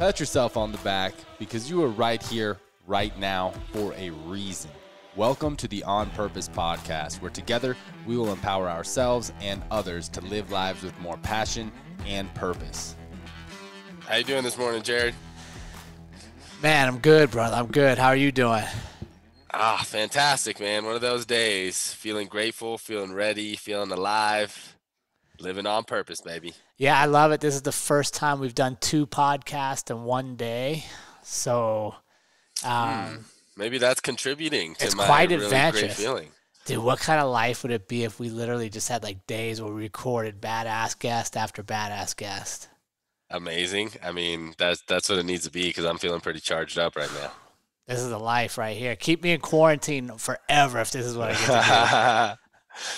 Pat yourself on the back because you are right here, right now, for a reason. Welcome to the On Purpose podcast, where together we will empower ourselves and others to live lives with more passion and purpose. How you doing this morning, Jared? Man, I'm good, brother. I'm good. How are you doing? Fantastic, man. One of those days. Feeling grateful, feeling ready, feeling alive, living on purpose, baby. Yeah, I love it. This is the first time we've done 2 podcasts in one day. So Maybe that's contributing to it's my quite really adventurous. great feeling. Dude, what kind of life would it be if we literally just had like days where we recorded badass guest after badass guest? Amazing. I mean, that's what it needs to be because I'm feeling pretty charged up right now. This is the life right here. Keep me in quarantine forever if this is what I get to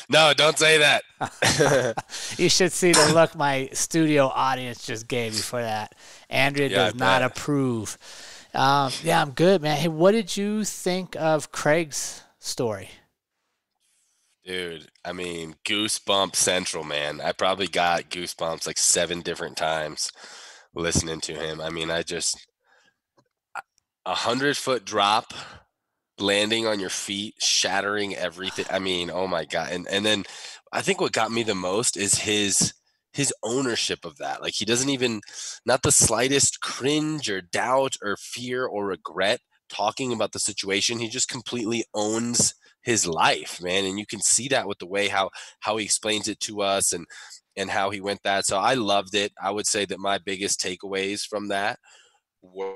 No, don't say that. do. You should see the look my studio audience just gave me for that. Andrea does not approve. Yeah, I'm good, man. Hey, what did you think of Craig's story? Dude, I mean, goosebump central, man. I probably got goosebumps like 7 different times listening to him. I mean, 100-foot drop, landing on your feet, shattering everything. I mean, oh my God. And then I think what got me the most is his ownership of that. Like, he doesn't even, not the slightest cringe or doubt or fear or regret talking about the situation. He just completely owns his life, man. And you can see that with the way how he explains it to us and how he went that. So I loved it. I would say that my biggest takeaways from that were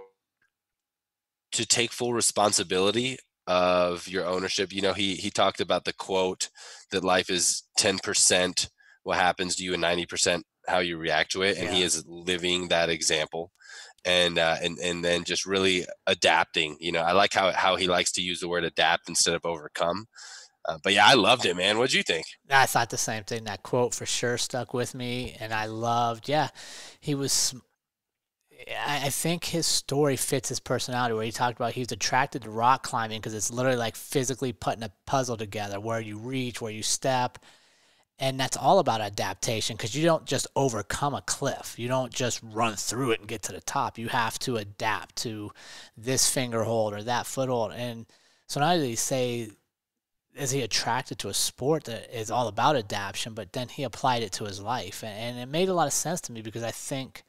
to take full responsibility of your ownership. You know, he talked about the quote that life is 10% what happens to you and 90% how you react to it. And he is living that example. And then just really adapting. You know, I like how he likes to use the word adapt instead of overcome. But yeah, I loved it, man. What'd you think? I thought the same thing. That quote for sure stuck with me, and I loved. He was. I think his story fits his personality. Where he talked about he was attracted to rock climbing because it's literally like physically putting a puzzle together, where you reach, where you step. And that's all about adaptation because you don't just overcome a cliff. You don't just run through it and get to the top. You have to adapt to this finger hold or that foothold. And so not only say, is he attracted to a sport that is all about adaptation, but then he applied it to his life. And it made a lot of sense to me because I think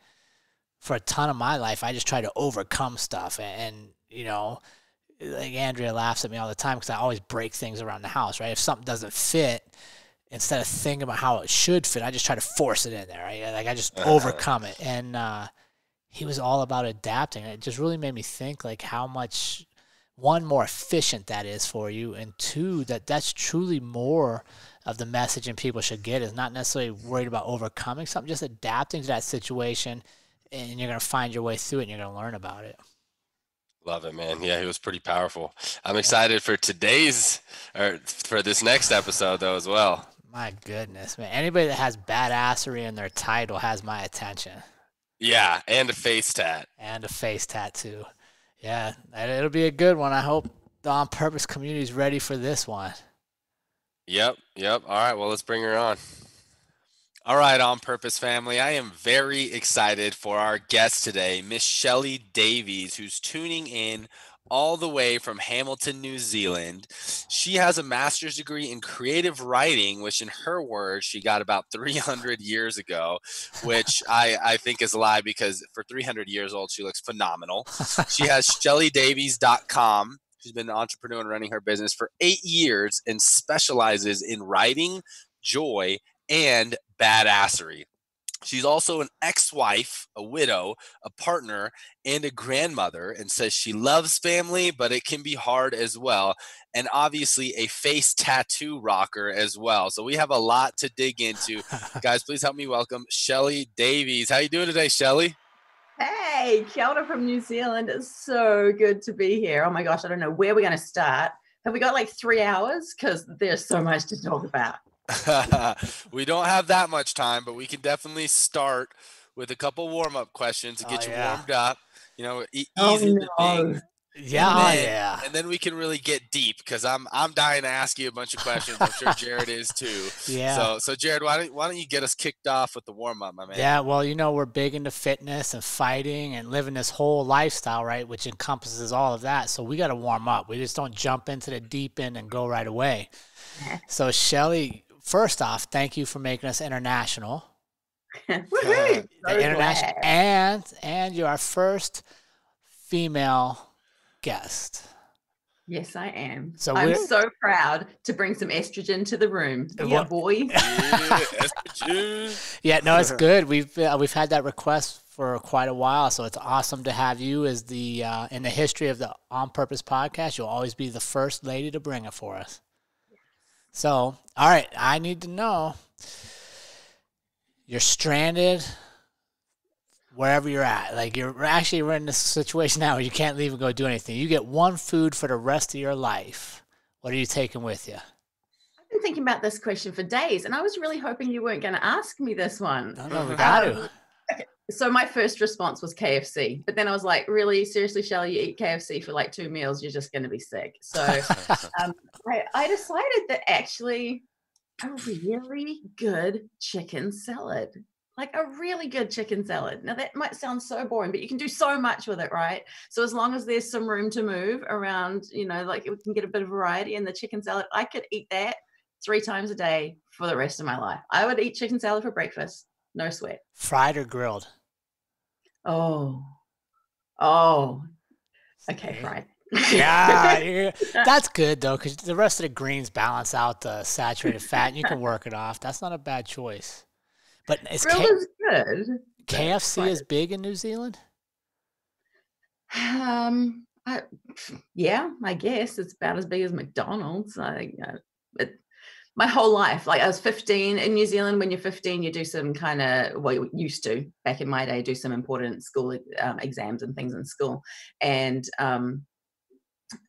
for a ton of my life, I just try to overcome stuff. And you know, like Andrea laughs at me all the time because I always break things around the house, right? If something doesn't fit, instead of thinking about how it should fit, I just try to force it in there. Right? Like I just overcome it. And he was all about adapting. It just really made me think like how much, 1, more efficient that is for you, and 2, that's truly more of the message and people should get is not necessarily worried about overcoming something, just adapting to that situation, and you're going to find your way through it and you're going to learn about it. Love it, man. Yeah, he was pretty powerful. I'm excited for for this next episode though as well. My goodness, man. Anybody that has badassery in their title has my attention. Yeah, and a face tat. And a face tattoo. Yeah, it'll be a good one. I hope the On Purpose community is ready for this one. Yep. All right, well, let's bring her on. All right, On Purpose family, I am very excited for our guest today, Miss Shelley Davies, who's tuning in all the way from Hamilton, New Zealand. She has a master's degree in creative writing, which in her words, she got about 300 years ago, which I think is a lie because for 300 years old, she looks phenomenal. She has ShelleyDavies.com. She's been an entrepreneur and running her business for 8 years and specializes in writing, joy, and badassery. She's also an ex-wife, a widow, a partner, and a grandmother, and says she loves family, but it can be hard as well. And obviously a face tattoo rocker as well. So we have a lot to dig into. Guys, please help me welcome Shelley Davies. How you doing today, Shelley? Hey, kia ora from New Zealand. It's so good to be here. Oh my gosh, I don't know where we're going to start. Have we got like 3 hours? Because there's so much to talk about. We don't have that much time, but we can definitely start with a couple warm-up questions to get you warmed up. You know, easy to Yeah, And then we can really get deep because I'm dying to ask you a bunch of questions. I'm sure Jared is too. yeah. So Jared, why don't you get us kicked off with the warm up, my man? Yeah, well, we're big into fitness and fighting and living this whole lifestyle, right, which encompasses all of that. So we got to warm up. We just don't jump into the deep end and go right away. So, Shelly, first off, thank you for making us international. Woohoo! So International, glad. and you're our first female guest. Yes, I am. So I'm we're- so proud to bring some estrogen to the room. Yeah, What- boy. Yeah, no, it's good. We've had that request for quite a while, so it's awesome to have you as the in the history of the On Purpose podcast. You'll always be the first lady to bring it for us. So, all right, I need to know. You're stranded wherever you're at. Like we're in this situation now where you can't leave and go do anything. You get one food for the rest of your life. What are you taking with you? I've been thinking about this question for days, and I was really hoping you weren't going to ask me this one. No, we got to. So my first response was KFC, but then I was like, really, seriously, Shelly, you eat KFC for like 2 meals, you're just going to be sick. So I decided that actually a really good chicken salad, like a really good chicken salad. Now that might sound so boring, but you can do so much with it, right? So as long as there's some room to move around, like we can get a bit of variety in the chicken salad, I could eat that 3 times a day for the rest of my life. I would eat chicken salad for breakfast. No sweat. Fried or grilled? Oh, okay, fried. Yeah, that's good though, because the rest of the greens balance out the saturated fat, and you can work it off. That's not a bad choice. But is Grilled is good. KFC is big in New Zealand? Yeah, I guess it's about as big as McDonald's. My whole life, like I was 15 in New Zealand. When you're 15, you do some kind of, well, you used to back in my day, do some important school exams and things in school. And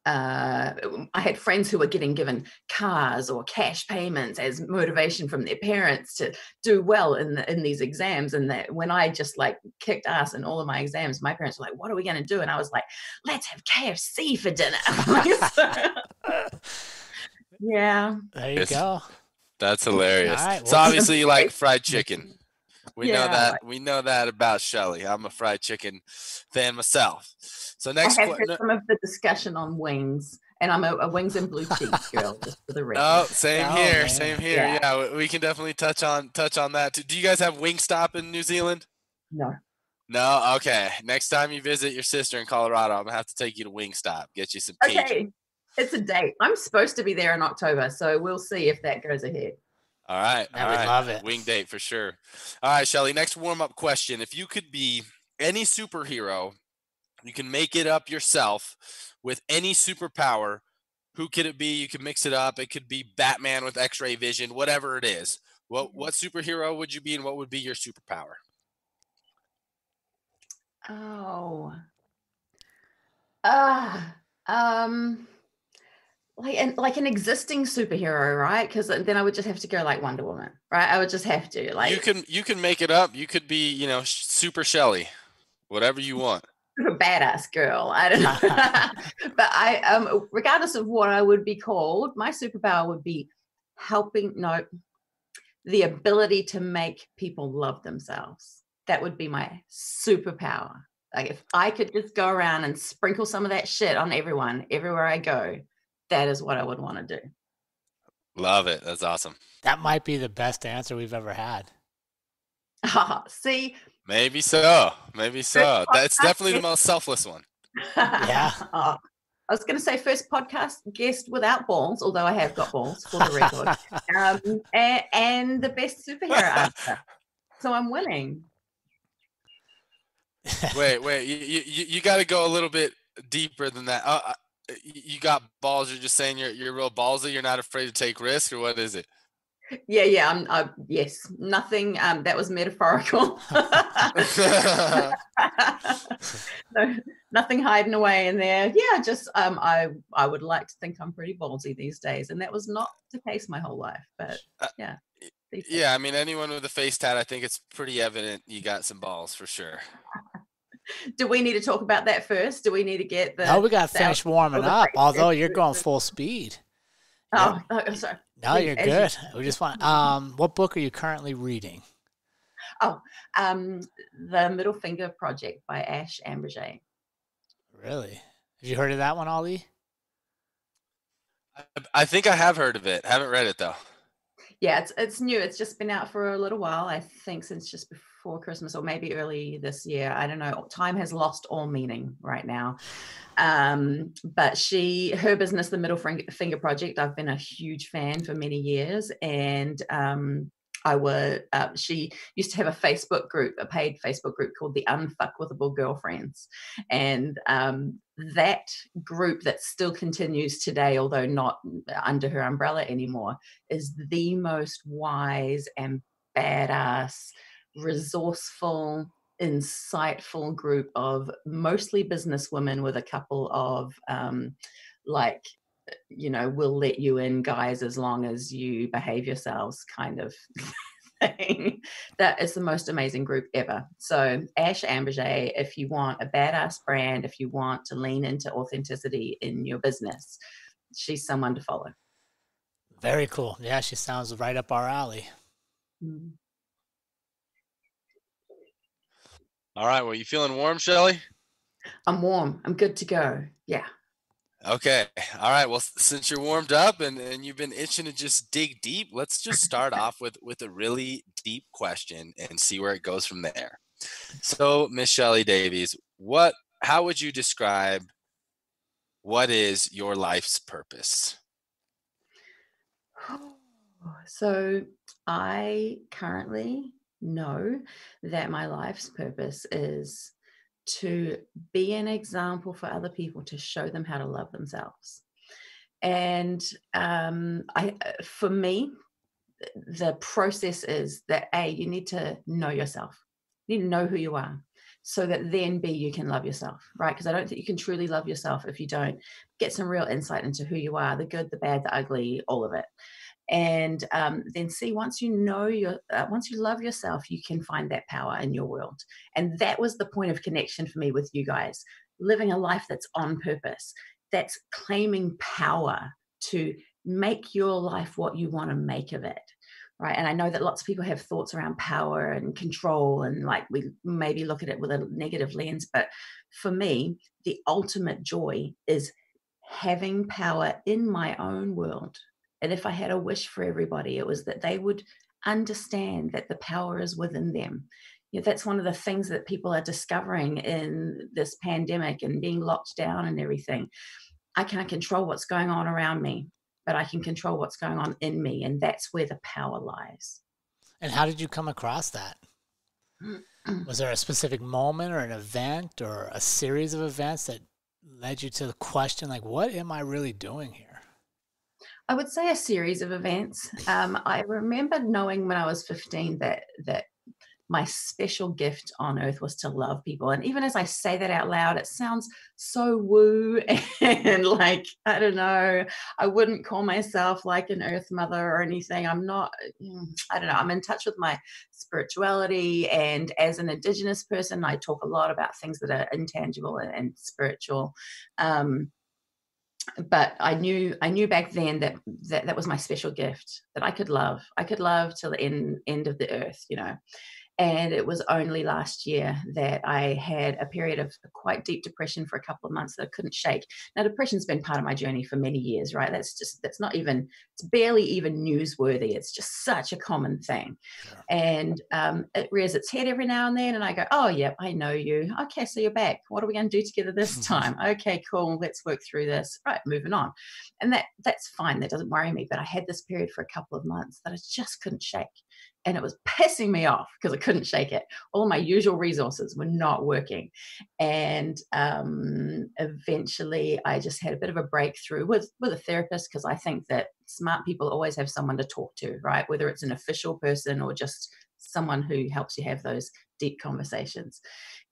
I had friends who were getting given cars or cash payments as motivation from their parents to do well in these exams. And that when I just like kicked ass in all of my exams, my parents were like, "What are we going to do?" And I was like, "Let's have KFC for dinner." Yeah. There you go. That's hilarious. All right, So well- obviously you like fried chicken. We know Yeah. that. We know that about Shelly. I'm a fried chicken fan myself. So next I have heard some of the discussion on wings, and I'm a wings and blue cheese girl, just for the record. Oh, same Oh, here. man. Same here. Yeah. Yeah, we can definitely touch on that too. Do you guys have Wingstop in New Zealand? No. No. Okay. Next time you visit your sister in Colorado, I'm gonna have to take you to Wingstop. Get you some Cajun. Okay. It's a date. I'm supposed to be there in October, so we'll see if that goes ahead. All right. Yeah, all we right. love it. Wing date for sure. All right, Shelly. Next warm-up question. If you could be any superhero, you can make it up yourself with any superpower. Who could it be? You can mix it up. It could be Batman with X-ray vision, whatever it is. What superhero would you be, and what would be your superpower? Oh. Like an existing superhero, right? Because then I would just have to go like Wonder Woman, right? I would just have to like You can make it up. You could be, Super Shelly, whatever you want. a badass girl. I don't know. But I regardless of what I would be called, my superpower would be the ability to make people love themselves. That would be my superpower. Like if I could just go around and sprinkle some of that shit on everyone, everywhere I go, that is what I would want to do. Love it. That's awesome. That might be the best answer we've ever had. See, Maybe so. Maybe so. That's definitely the podcast. most selfless one. Yeah. I was going to say first podcast guest without balls, although I have got balls for the record. And the best superhero answer. So I'm winning. Wait. You got to go a little bit deeper than that. You got balls. You're just saying you're real ballsy. You're not afraid to take risks, or what is it? Yeah. Yes, nothing. That was metaphorical. No, nothing hiding away in there. Yeah, just I would like to think I'm pretty ballsy these days, and that was not the case my whole life. But yeah. Yeah, I mean, anyone with a face tat, I think it's pretty evident you got some balls for sure. Do we need to talk about that first? Do we need to get the? No, we got to finish warming up. Although you're going full speed. Oh, sorry. No, you're good. We just want. What book are you currently reading? Oh, The Middle Finger Project by Ash Ambirge. Really? Have you heard of that one, Ali? I think I have heard of it. Haven't read it though. Yeah, it's new. It's just been out for a little while. I think since just before Christmas or maybe early this year. I don't know. Time has lost all meaning right now. But her business, The Middle Finger Project, I've been a huge fan for many years, and she used to have a Facebook group, a paid Facebook group called the Unfuckwithable Girlfriends. And that group that still continues today, although not under her umbrella anymore, is the most wise and badass, resourceful, insightful group of mostly businesswomen with a couple of we'll let you in guys as long as you behave yourselves kind of thing. That is the most amazing group ever. So Ash Ambirge, if you want a badass brand, if you want to lean into authenticity in your business, she's someone to follow. Very cool. Yeah, she sounds right up our alley. Mm. All right. Well, you feeling warm, Shelly? I'm warm. I'm good to go. Yeah. Okay. All right. Well, since you're warmed up and you've been itching to just dig deep, let's just start off with a really deep question and see where it goes from there. So, Miss Shelly Davies, how would you describe what is your life's purpose? So I currently know that my life's purpose is to be an example for other people, to show them how to love themselves. And for me, the process is that you need to know yourself. You need to know who you are, so that then you can love yourself, right? Because I don't think you can truly love yourself if you don't get some real insight into who you are, the good, the bad, the ugly, all of it. And then once you love yourself, you can find that power in your world. And that was the point of connection for me with you guys, living a life that's on purpose, that's claiming power to make your life what you want to make of it. Right. And I know that lots of people have thoughts around power and control, and we maybe look at it with a negative lens. But for me, the ultimate joy is having power in my own world. And if I had a wish for everybody, it was that they would understand that the power is within them. That's one of the things that people are discovering in this pandemic and being locked down and everything. I can't control what's going on around me, but I can control what's going on in me. And that's where the power lies. And how did you come across that? Was there a specific moment or an event or a series of events that led you to the question, what am I really doing here? I would say a series of events. I remember knowing when I was 15 that my special gift on earth was to love people. And even as I say that out loud, it sounds so woo and I don't know, I wouldn't call myself an earth mother or anything. I'm not, I don't know, I'm in touch with my spirituality. And as an Indigenous person, I talk a lot about things that are intangible and spiritual. But I knew back then that was my special gift, that I could love till the end of the earth, And it was only last year that I had a period of quite deep depression for a couple of months that I couldn't shake. Now, depression's been part of my journey for many years, right? It's barely even newsworthy. It's just such a common thing. Sure. And it rears its head every now and then, and I go, oh, yep, I know you. Okay, so you're back. What are we going to do together this time? Okay, cool. Let's work through this. Right, moving on. And that's fine. That doesn't worry me. But I had this period for a couple of months that I just couldn't shake. And it was pissing me off because I couldn't shake it. All my usual resources were not working. And eventually I just had a bit of a breakthrough with a therapist, because I think that smart people always have someone to talk to, right? Whether it's an official person or just someone who helps you have those deep conversations.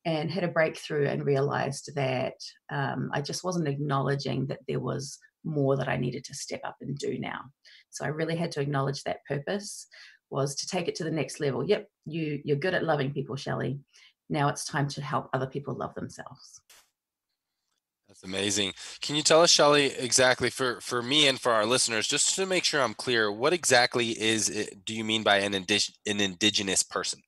And had a breakthrough and realized that I just wasn't acknowledging that there was more that I needed to step up and do now. So I really had to acknowledge that purpose was to take it to the next level. Yep, you're good at loving people, Shelly. Now it's time to help other people love themselves. That's amazing. Can you tell us, Shelly, exactly for me and for our listeners, just to make sure I'm clear, what exactly do you mean by an indigenous person?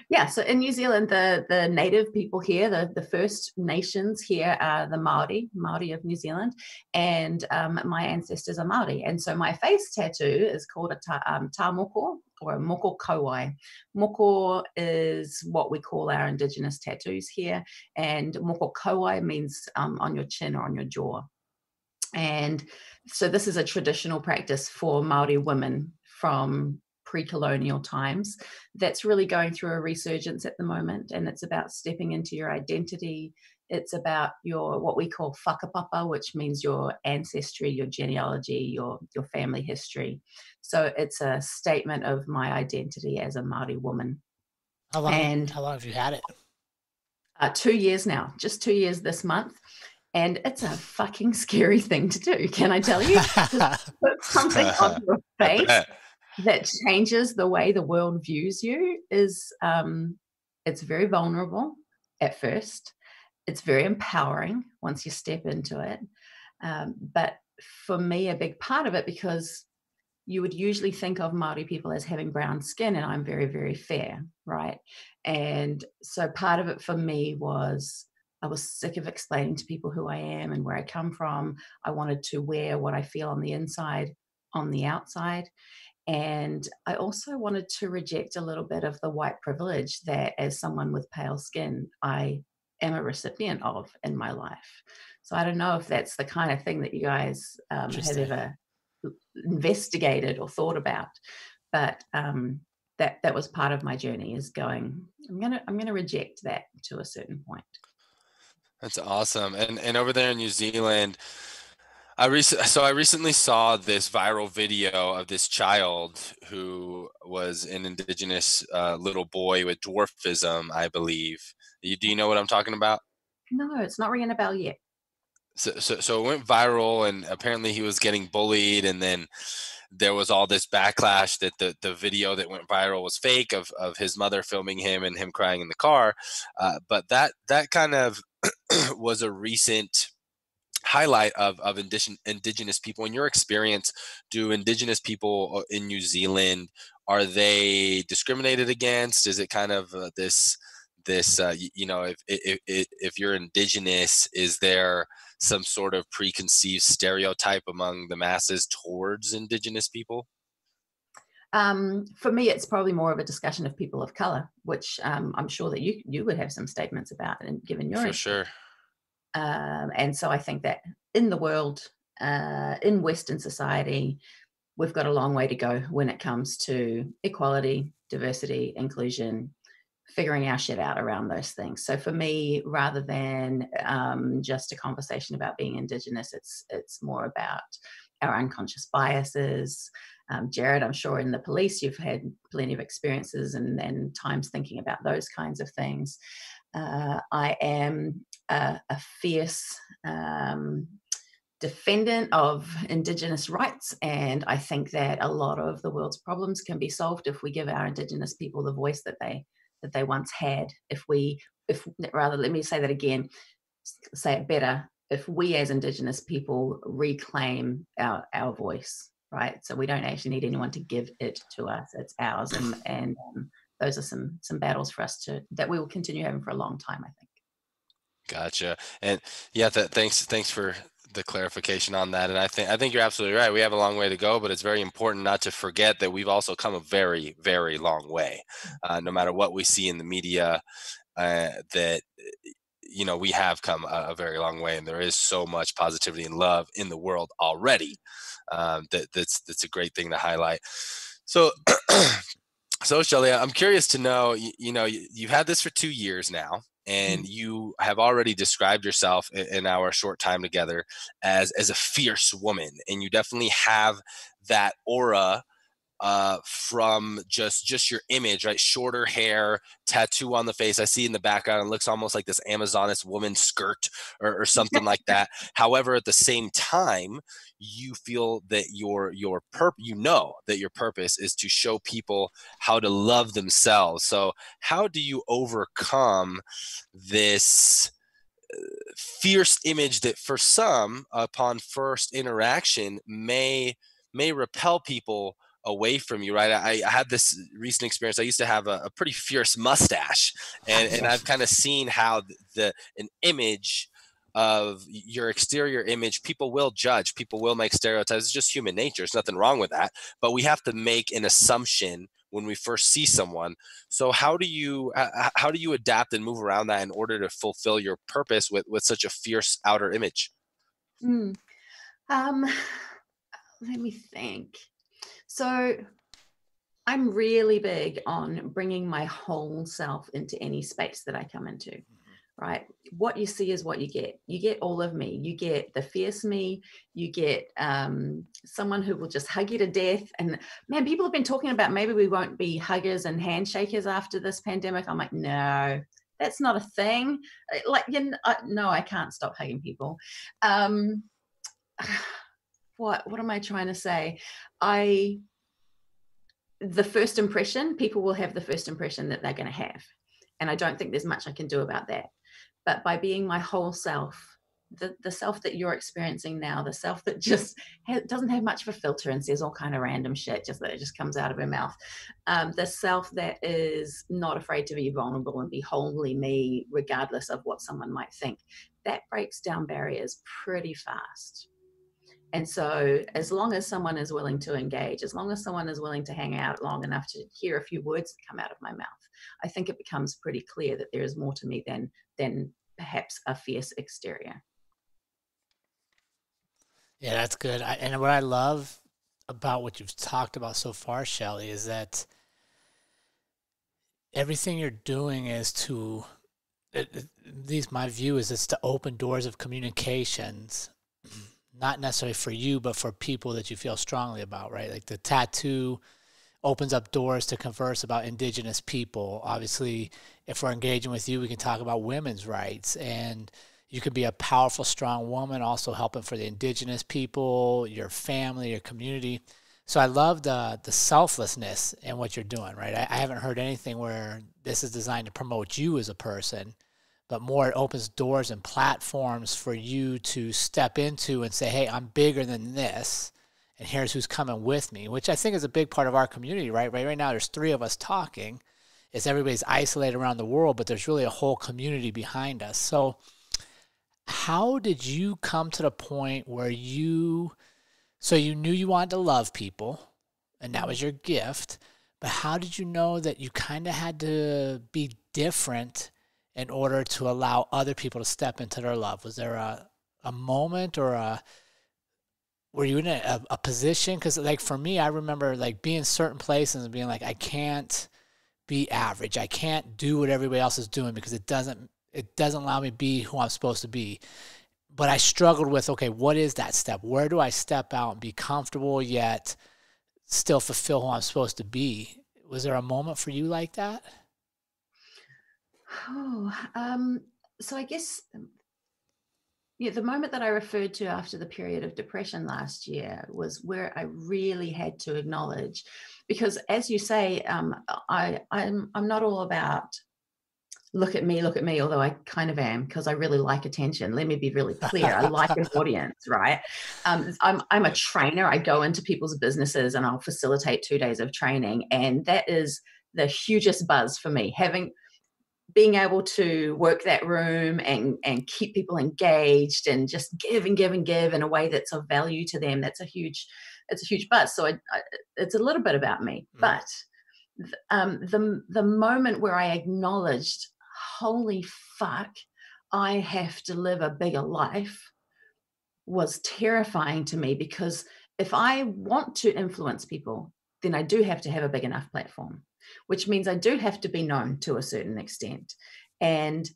Yeah, so in New Zealand, the native people here, the First Nations here are the Māori of New Zealand, and my ancestors are Māori. And so my face tattoo is called a tā moko, or a moko kauai. Moko is what we call our indigenous tattoos here, and moko kauai means on your chin or on your jaw. And so this is a traditional practice for Māori women from pre-colonial times that's really going through a resurgence at the moment, and it's about stepping into your identity. It's about your what we call whakapapa, which means your ancestry, your genealogy, your family history. So it's a statement of my identity as a Māori woman. How long have you had it? 2 years now, just 2 years this month. And it's a fucking scary thing to do, can I tell you? Just put something on your face that changes the way the world views you is it's very vulnerable at first. It's very empowering once you step into it. But for me, a big part of it, because you would usually think of Māori people as having brown skin, and I'm very, very fair, right? And so part of it for me was I was sick of explaining to people who I am and where I come from. I wanted to wear what I feel on the inside, on the outside. And I also wanted to reject a little bit of the white privilege that, as someone with pale skin, I am a recipient of in my life. So I don't know if that's the kind of thing that you guys have ever investigated or thought about, but that was part of my journey, is going, I'm gonna reject that to a certain point. That's awesome. And over there in New Zealand, I recently saw this viral video of this child who was an indigenous little boy with dwarfism, I believe. Do you know what I'm talking about? No, it's not ringing a bell yet. So it went viral, and apparently he was getting bullied, and then there was all this backlash that the video that went viral was fake, of his mother filming him and him crying in the car. But that kind of was a recent highlight of indigenous people. In your experience, do indigenous people in New Zealand, are they discriminated against? Is it kind of this if you're indigenous, is there some sort of preconceived stereotype among the masses towards indigenous people? For me, it's probably more of a discussion of people of color, which I'm sure that you would have some statements about, and given your For sure. And so I think that in the world, in Western society, we've got a long way to go when it comes to equality, diversity, inclusion, figuring our shit out around those things. So for me, rather than just a conversation about being Indigenous, it's more about our unconscious biases. Jared, I'm sure in the police you've had plenty of experiences and times thinking about those kinds of things. I am a fierce defendant of Indigenous rights, and I think that a lot of the world's problems can be solved if we give our Indigenous people the voice that they once had. Let me say that again, say it better. If we as Indigenous people reclaim our voice, right? So we don't actually need anyone to give it to us; it's ours, and those are some battles for us that we will continue having for a long time, I think. Gotcha. And yeah, thanks for the clarification on that. And I think you're absolutely right. We have a long way to go, but it's very important not to forget that we've also come a very, very long way. No matter what we see in the media, that we have come a very long way, and there is so much positivity and love in the world already. That's a great thing to highlight. So. So Shelly, I'm curious to know, you've had this for 2 years now, and you have already described yourself in our short time together as a fierce woman, and you definitely have that aura from just your image, right? Shorter hair, tattoo on the face. I see in the background, it looks almost like this Amazoness woman skirt or something like that. However, at the same time, you feel that that your purpose is to show people how to love themselves. So how do you overcome this fierce image that for some, upon first interaction, may repel people away from you, right? I had this recent experience. I used to have a pretty fierce mustache, and I've kind of seen how an image of your exterior image, people will judge, people will make stereotypes. It's just human nature. There's nothing wrong with that, but we have to make an assumption when we first see someone. So how do you adapt and move around that in order to fulfill your purpose with such a fierce outer image? Let me think. So I'm really big on bringing my whole self into any space that I come into, right? What you see is what you get. You get all of me. You get the fierce me. You get someone who will just hug you to death. And man, people have been talking about maybe we won't be huggers and handshakers after this pandemic. I'm like, no, that's not a thing. Like, no, I can't stop hugging people. What am I trying to say? The first impression, people will have the first impression that they're going to have. And I don't think there's much I can do about that. But by being my whole self, the self that you're experiencing now, the self that just doesn't have much of a filter and says all kind of random shit, just that it just comes out of her mouth. The self that is not afraid to be vulnerable and be wholly me, regardless of what someone might think, that breaks down barriers pretty fast. And so as long as someone is willing to engage, as long as someone is willing to hang out long enough to hear a few words that come out of my mouth, I think it becomes pretty clear that there is more to me than perhaps a fierce exterior. Yeah, that's good. And what I love about what you've talked about so far, Shelly, is that everything you're doing is to, at least my view is, it's to open doors of communications, not necessarily for you, but for people that you feel strongly about, right? Like the tattoo opens up doors to converse about Indigenous people. Obviously, if we're engaging with you, we can talk about women's rights, and you could be a powerful, strong woman, also helping for the Indigenous people, your family, your community. So I love the selflessness in what you're doing, right? I haven't heard anything where this is designed to promote you as a person, but more it opens doors and platforms for you to step into and say, hey, I'm bigger than this, and here's who's coming with me, which I think is a big part of our community, right? Right now, there's 3 of us talking. It's everybody's isolated around the world, but there's really a whole community behind us. So how did you come to the point where you knew you wanted to love people, and that was your gift, but how did you know that you kind of had to be different in order to allow other people to step into their love? Was there a moment, or were you in a position? Because like for me, I remember like being certain places and being like, I can't be average. I can't do what everybody else is doing because it doesn't allow me to be who I'm supposed to be. But I struggled with, okay, what is that step? Where do I step out and be comfortable yet still fulfill who I'm supposed to be? Was there a moment for you like that? So I guess, the moment that I referred to after the period of depression last year was where I really had to acknowledge, because as you say, I'm not all about look at me, although I kind of am, because I really like attention. Let me be really clear. I like an audience, right? I'm a trainer. I go into people's businesses and I'll facilitate 2 days of training. And that is the hugest buzz for me, being able to work that room and keep people engaged and just give and give and give in a way that's of value to them. It's a huge buzz. So it's a little bit about me. But the moment where I acknowledged, holy fuck, I have to live a bigger life, was terrifying to me, because if I want to influence people, then I do have to have a big enough platform, which means I do have to be known to a certain extent. And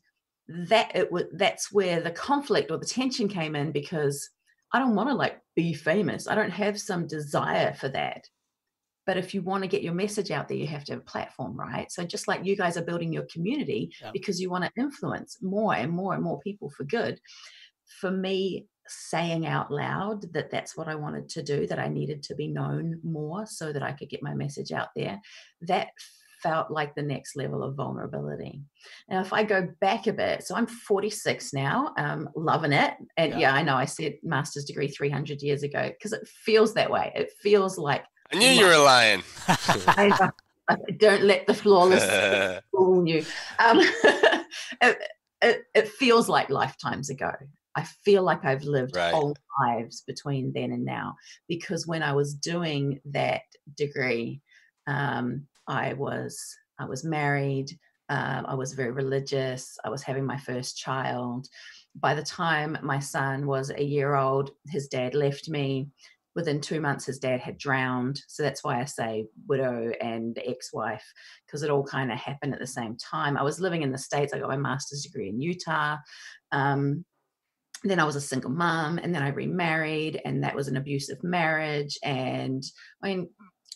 that's where the conflict or the tension came in, because I don't want to be famous. I don't have some desire for that. But if you want to get your message out there, you have to have a platform, right? So just like you guys are building your community because you want to influence more and more and more people for good, for me, saying out loud that that's what I wanted to do, that I needed to be known more so that I could get my message out there, that felt like the next level of vulnerability. Now, if I go back a bit, so I'm 46 now, loving it. And I know I said master's degree 300 years ago because it feels that way. It feels like I knew you were lying. Don't let the flawless fool you. It feels like lifetimes ago. I feel like I've lived whole lives between then and now, because when I was doing that degree, I was married. I was very religious. I was having my first child. By the time my son was a year old, his dad left me. Within 2 months, his dad had drowned. So that's why I say widow and ex-wife, because it all kind of happened at the same time. I was living in the States. I got my master's degree in Utah. Then I was a single mom, and then I remarried, and that was an abusive marriage. And I mean,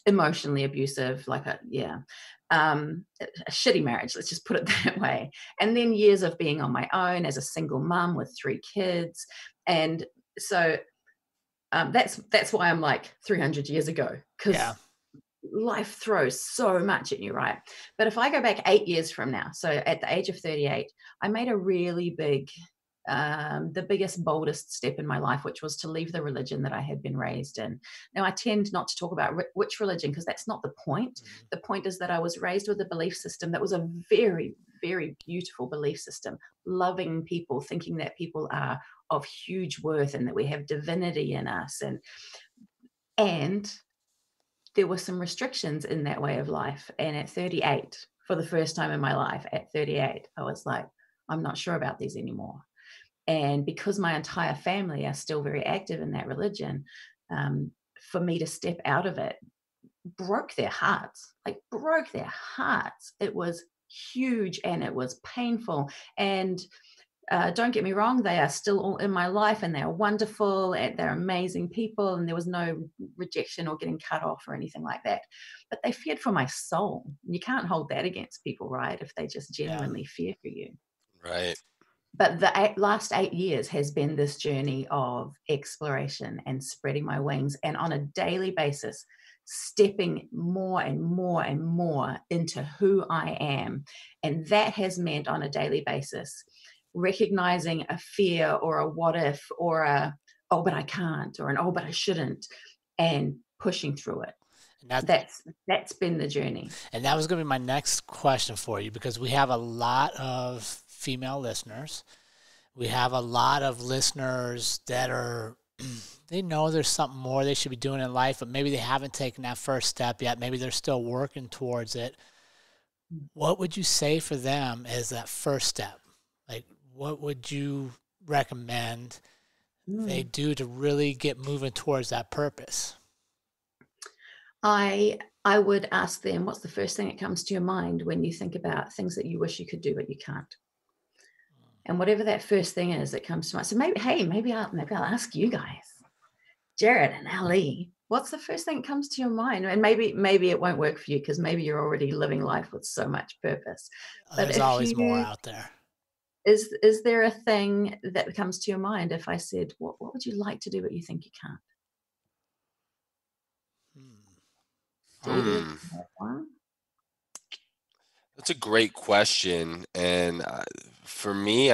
emotionally abusive, like a shitty marriage, let's just put it that way. And then years of being on my own as a single mom with 3 kids. And so that's why I'm like 300 years ago, because life throws so much at you, right? But if I go back 8 years from now, so at the age of 38, I made a really big, the biggest, boldest step in my life, which was to leave the religion that I had been raised in. Now, I tend not to talk about which religion, because that's not the point. The point is that I was raised with a belief system that was a very, very beautiful belief system, loving people, thinking that people are of huge worth and that we have divinity in us. And there were some restrictions in that way of life. And at 38, for the first time in my life, at 38, I was like, I'm not sure about these anymore. And because my entire family are still very active in that religion, for me to step out of it broke their hearts, It was huge and it was painful. And don't get me wrong, they are still all in my life, and they are wonderful, and they're amazing people, and there was no rejection or getting cut off or anything like that. But they feared for my soul. You can't hold that against people, right? If they just genuinely fear for you. Right. But the last 8 years has been this journey of exploration and spreading my wings, and on a daily basis, stepping more and more and more into who I am. And that has meant on a daily basis, recognizing a fear or a what if or a, oh, but I can't, or an, oh, but I shouldn't, and pushing through it. And that's been the journey. And that was going to be my next question for you, because we have a lot of female listeners. We have a lot of listeners that are, they know there's something more they should be doing in life, but maybe they haven't taken that first step yet. Maybe they're still working towards it. What would you say for them as that first step? Like, what would you recommend they do to really get moving towards that purpose? I would ask them, what's the first thing that comes to your mind when you think about things that you wish you could do but you can't? And whatever that first thing is that comes to mind. So maybe I'll ask you guys, Jared and Ali, what's the first thing that comes to your mind? And maybe it won't work for you because maybe you're already living life with so much purpose. But there's always more out there. Is there a thing that comes to your mind if I said, what would you like to do but you think you can't? That's a great question. And for me,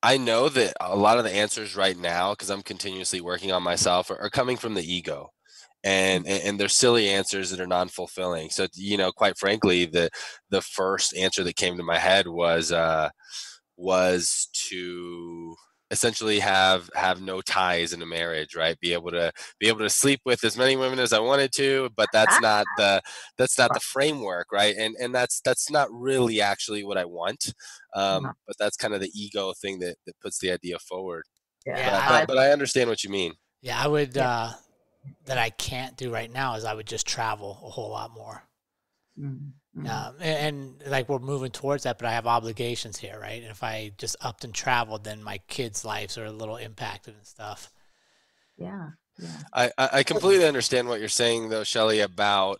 I know that a lot of the answers right now, because I'm continuously working on myself, are coming from the ego. And they're silly answers that are non-fulfilling. So, quite frankly, the first answer that came to my head was to essentially have no ties in a marriage, right? Be able to sleep with as many women as I wanted to, but that's not the framework, right? And that's not really actually what I want. But that's kind of the ego thing that puts the idea forward. Yeah, but I understand what you mean. Yeah, I would that I can't do right now is I would just travel a whole lot more. And like we're moving towards that, but I have obligations here, right? And if I just upped and traveled, then my kids' lives are a little impacted and stuff. Yeah. I completely understand what you're saying, though, Shelly, about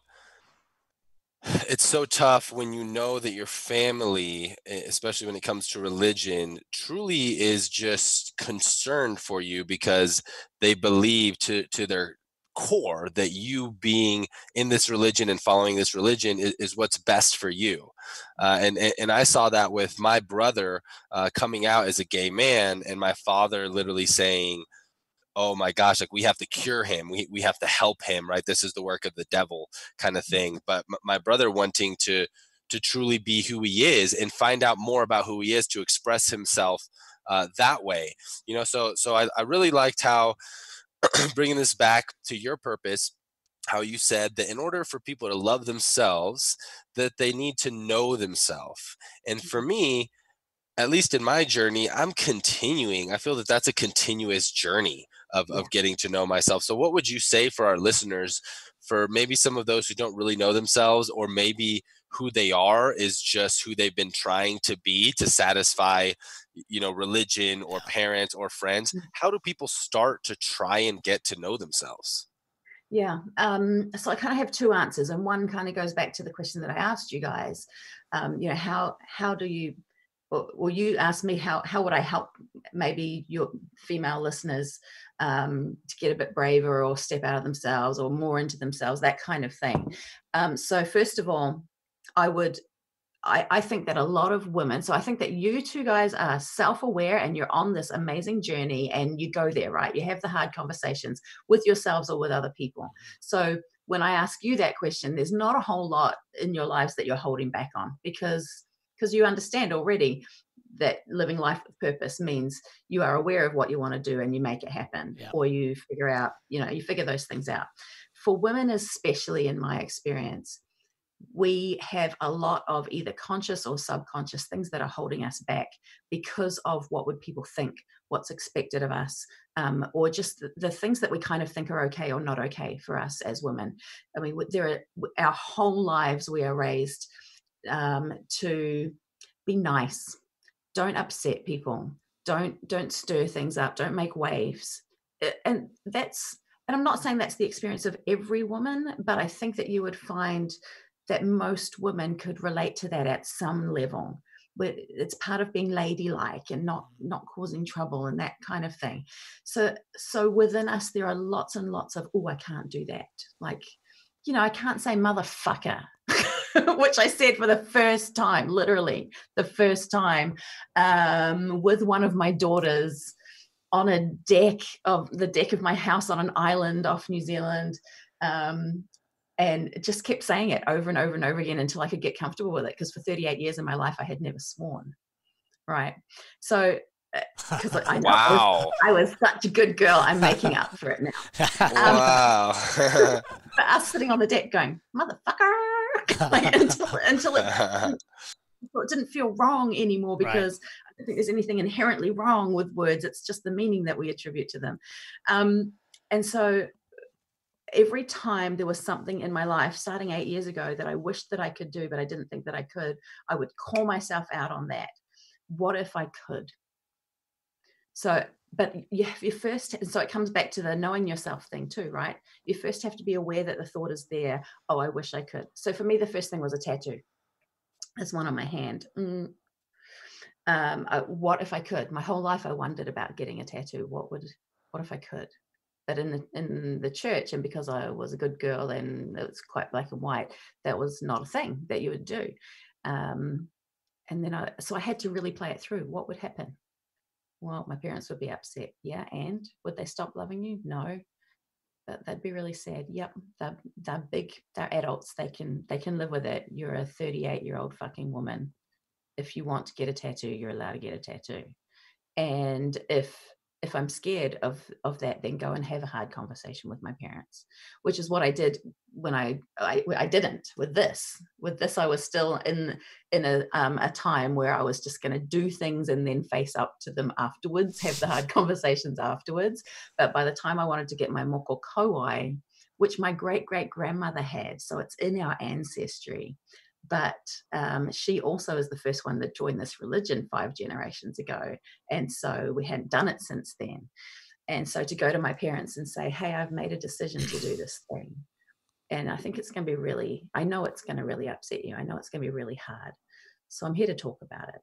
It's so tough when you know that your family, especially when it comes to religion, truly is just concerned for you because they believe to their core that you being in this religion and following this religion is what's best for you. And I saw that with my brother coming out as a gay man, and my father literally saying, oh my gosh, like we have to cure him. We have to help him, right? This is the work of the devil kind of thing. But my brother wanting to truly be who he is and find out more about who he is to express himself that way, so I really liked how bringing this back to your purpose, how you said that in order for people to love themselves, that they need to know themselves. And for me, at least in my journey, I'm continuing. I feel that that's a continuous journey of getting to know myself. So, what would you say for our listeners, for maybe some of those who don't really know themselves, or maybe who they are is just who they've been trying to be to satisfy, religion or parents or friends? How do people start to try and get to know themselves? Yeah. So I kind of have two answers, and one kind of goes back to the question that I asked you guys. How do you, or you asked me how would I help maybe your female listeners to get a bit braver or step out of themselves or more into themselves, that kind of thing. So first of all, I think that a lot of women, so I think that you two guys are self-aware and you're on this amazing journey and you go there, right? You have the hard conversations with yourselves or with other people. So when I ask you that question, there's not a whole lot in your lives that you're holding back on because you understand already that living life with purpose means you are aware of what you want to do and you make it happen, or you figure out, you figure those things out. For women, especially in my experience, we have a lot of either conscious or subconscious things that are holding us back because of what would people think, what's expected of us, or just the things that we kind of think are okay or not okay for us as women. I mean, our whole lives we are raised to be nice, don't upset people, don't stir things up, don't make waves, and I'm not saying that's the experience of every woman, but I think that you would find that most women could relate to that at some level. It's part of being ladylike and not causing trouble and that kind of thing. So within us, there are lots and lots of, I can't do that. Like, I can't say motherfucker, which I said for the first time, literally the first time, with one of my daughters on the deck of my house on an island off New Zealand. And just kept saying it over and over and over again until I could get comfortable with it. Because for 38 years of my life, I had never sworn. Right. So, because I know Wow. I was such a good girl, I'm making up for it now. Wow. But us sitting on the deck going, motherfucker, like, until it didn't feel wrong anymore, because I don't think there's anything inherently wrong with words. It's just the meaning that we attribute to them. And so every time there was something in my life starting 8 years ago that I wished that I could do, but I didn't think that I could, I would call myself out on that. What if I could? So, but you first, so it comes back to the knowing yourself thing too, right? You first have to be aware that the thought is there. Oh, I wish I could. So for me, the first thing was a tattoo. There's one on my hand. What if I could? My whole life I wondered about getting a tattoo. What if I could? But in the church, and because I was a good girl and it was quite black and white, that was not a thing that you would do. And then so I had to really play it through. What would happen? Well, my parents would be upset. Yeah. And would they stop loving you? No. But they'd be really sad. Yep. They're big. They're adults. They can live with it. You're a 38-year-old fucking woman. If you want to get a tattoo, you're allowed to get a tattoo. And if I'm scared of that, then go and have a hard conversation with my parents, which is what I did when I didn't with this. With this, I was still in a time where I was just going to do things and then face up to them afterwards, have the hard conversations afterwards. But by the time I wanted to get my moko kauai, which my great-great-grandmother had, so it's in our ancestry, but she also is the first one that joined this religion 5 generations ago. And so we hadn't done it since then. And so to go to my parents and say, hey, I've made a decision to do this thing. And I think it's going to be really, I know it's going to really upset you. I know it's going to be really hard. So I'm here to talk about it.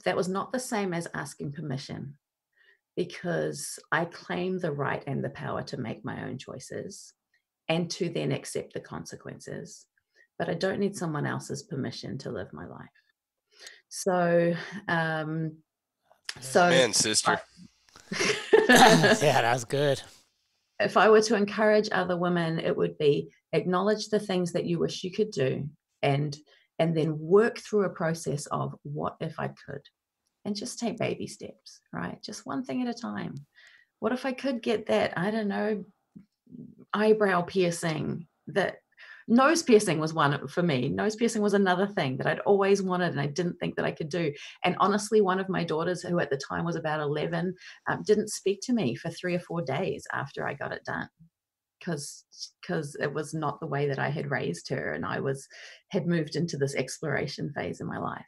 That was not the same as asking permission, because I claim the right and the power to make my own choices and to then accept the consequences. But I don't need someone else's permission to live my life. So, Man, sister. Yeah, that's good. If I were to encourage other women, it would be acknowledge the things that you wish you could do, and then work through a process of what if I could, and just take baby steps, right? Just one thing at a time. What if I could get that, I don't know, eyebrow piercing? That nose piercing was one for me. Nose piercing was another thing that I'd always wanted and I didn't think that I could do. And honestly, one of my daughters, who at the time was about 11, didn't speak to me for 3 or 4 days after I got it done, because it was not the way that I had raised her, and I had moved into this exploration phase in my life.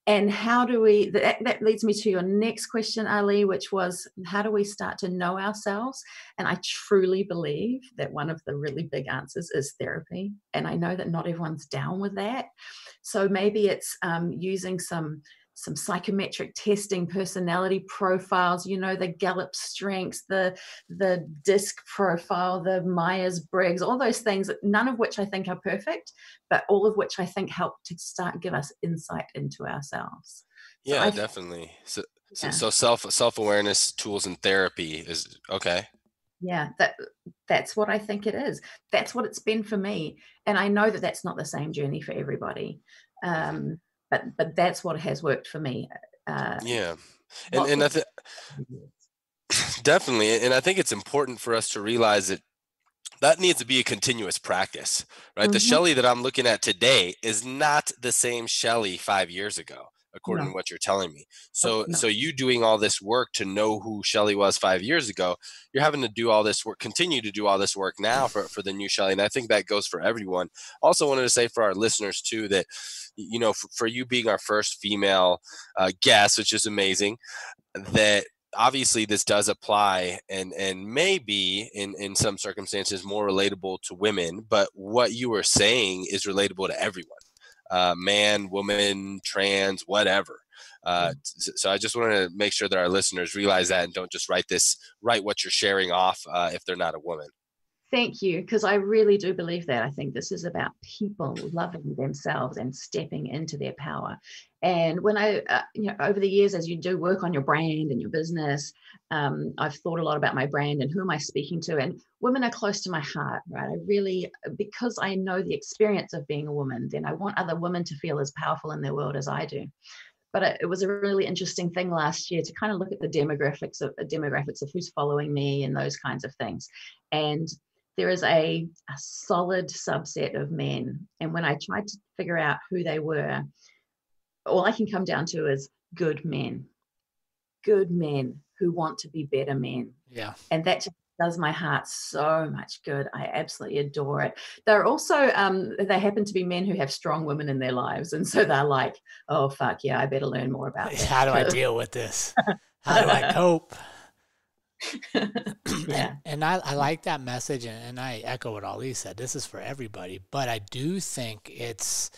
And how do we, that leads me to your next question, Ali, which was, how do we start to know ourselves? And I truly believe that one of the really big answers is therapy. And I know that not everyone's down with that. So maybe it's using some psychometric testing, personality profiles, the Gallup strengths, the DISC profile, the Myers-Briggs, all those things, none of which I think are perfect, but all of which I think help to give us insight into ourselves. Yeah, definitely. So self-awareness tools and therapy is okay. Yeah, that's what I think it is. That's what it's been for me. And I know that that's not the same journey for everybody. But that's what has worked for me. Yeah, and I think definitely, and I think it's important for us to realize that needs to be a continuous practice, right? Mm-hmm. The Shelly that I'm looking at today is not the same Shelly 5 years ago, according to what you're telling me. So you doing all this work to know who Shelly was 5 years ago, you're having to do all this work, continue to do all this work now for the new Shelly. And I think that goes for everyone. Also wanted to say for our listeners too, that, for you being our first female guest, which is amazing, that obviously this does apply and may be in some circumstances more relatable to women, but what you were saying is relatable to everyone. Man, woman, trans, whatever. So I just want to make sure that our listeners realize that and don't just write what you're sharing off if they're not a woman. Thank you, because I really do believe that. I think this is about people loving themselves and stepping into their power. And when I, over the years, as you do work on your brand and your business, I've thought a lot about my brand and who am I speaking to. And women are close to my heart, right? I really, because I know the experience of being a woman, then I want other women to feel as powerful in their world as I do. But it was a really interesting thing last year to kind of look at the demographics of who's following me and those kinds of things. And there is a solid subset of men. And when I tried to figure out who they were, all I can come down to is good men who want to be better men. Yeah. And that just does my heart so much good. I absolutely adore it. They're also, they happen to be men who have strong women in their lives. And so they're like, oh, fuck yeah, I better learn more about this. How do I deal with this? How do I cope? Yeah. And I like that message, and I echo what Ali said. This is for everybody, but I do think it's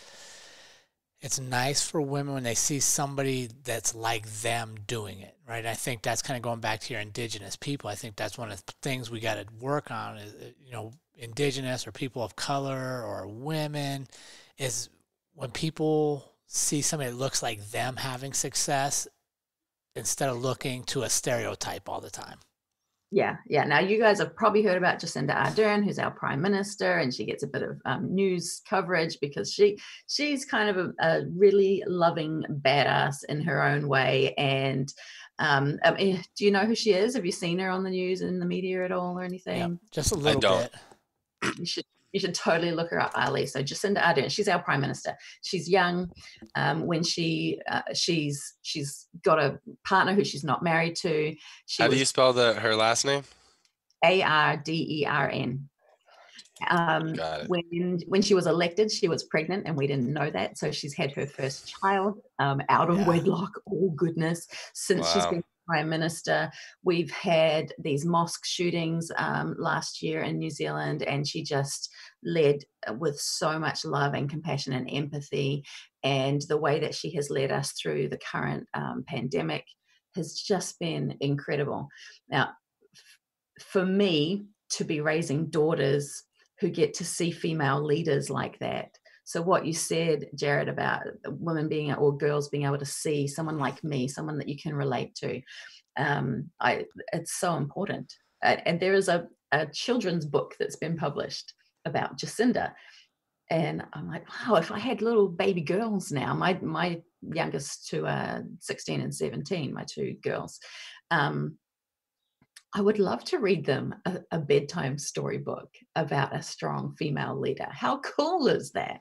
nice for women when they see somebody that's like them doing it, right? I think that's kind of going back to your indigenous people. I think that's one of the things we got to work on is, indigenous or people of color or women, is when people see somebody that looks like them having success instead of looking to a stereotype all the time. Yeah. Now, you guys have probably heard about Jacinda Ardern, who's our prime minister, and she gets a bit of news coverage because she's kind of a really loving badass in her own way. And do you know who she is? Have you seen her on the news and the media at all or anything? Yeah, just a little bit. You should totally look her up, Ali. So Jacinda Ardern, she's our prime minister. She's young. When she's got a partner who she's not married to. How do you spell her last name? Ardern. Got it. When she was elected, she was pregnant, and we didn't know that. So she's had her first child out of wedlock. All goodness since she's been Prime Minister. We've had these mosque shootings last year in New Zealand, and she just led with so much love and compassion and empathy. And the way that she has led us through the current pandemic has just been incredible. Now, for me to be raising daughters who get to see female leaders like that. So what you said, Jared, about women being, or girls being able to see someone like me, someone that you can relate to, it's so important. And there is a children's book that's been published about Jacinda. And I'm like, wow, if I had little baby girls now, my youngest two are 16 and 17, my two girls, I would love to read them a bedtime storybook about a strong female leader. How cool is that?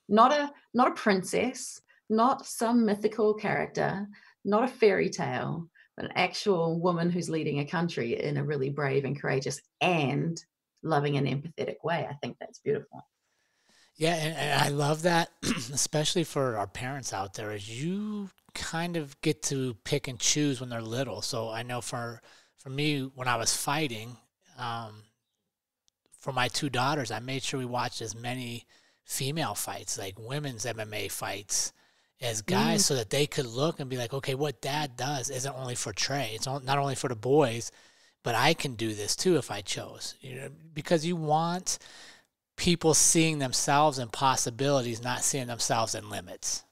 Not a princess, not some mythical character, not a fairy tale, but an actual woman who's leading a country in a really brave and courageous and loving and empathetic way. I think that's beautiful. Yeah, and I love that, especially for our parents out there, is you kind of get to pick and choose when they're little. So I know for me, when I was fighting, for my two daughters, I made sure we watched as many female fights, like women's MMA fights, as guys, so that they could look and be like, okay, what dad does isn't only for Trey. It's not only for the boys, but I can do this too if I chose. Because you want people seeing themselves in possibilities, not seeing themselves in limits.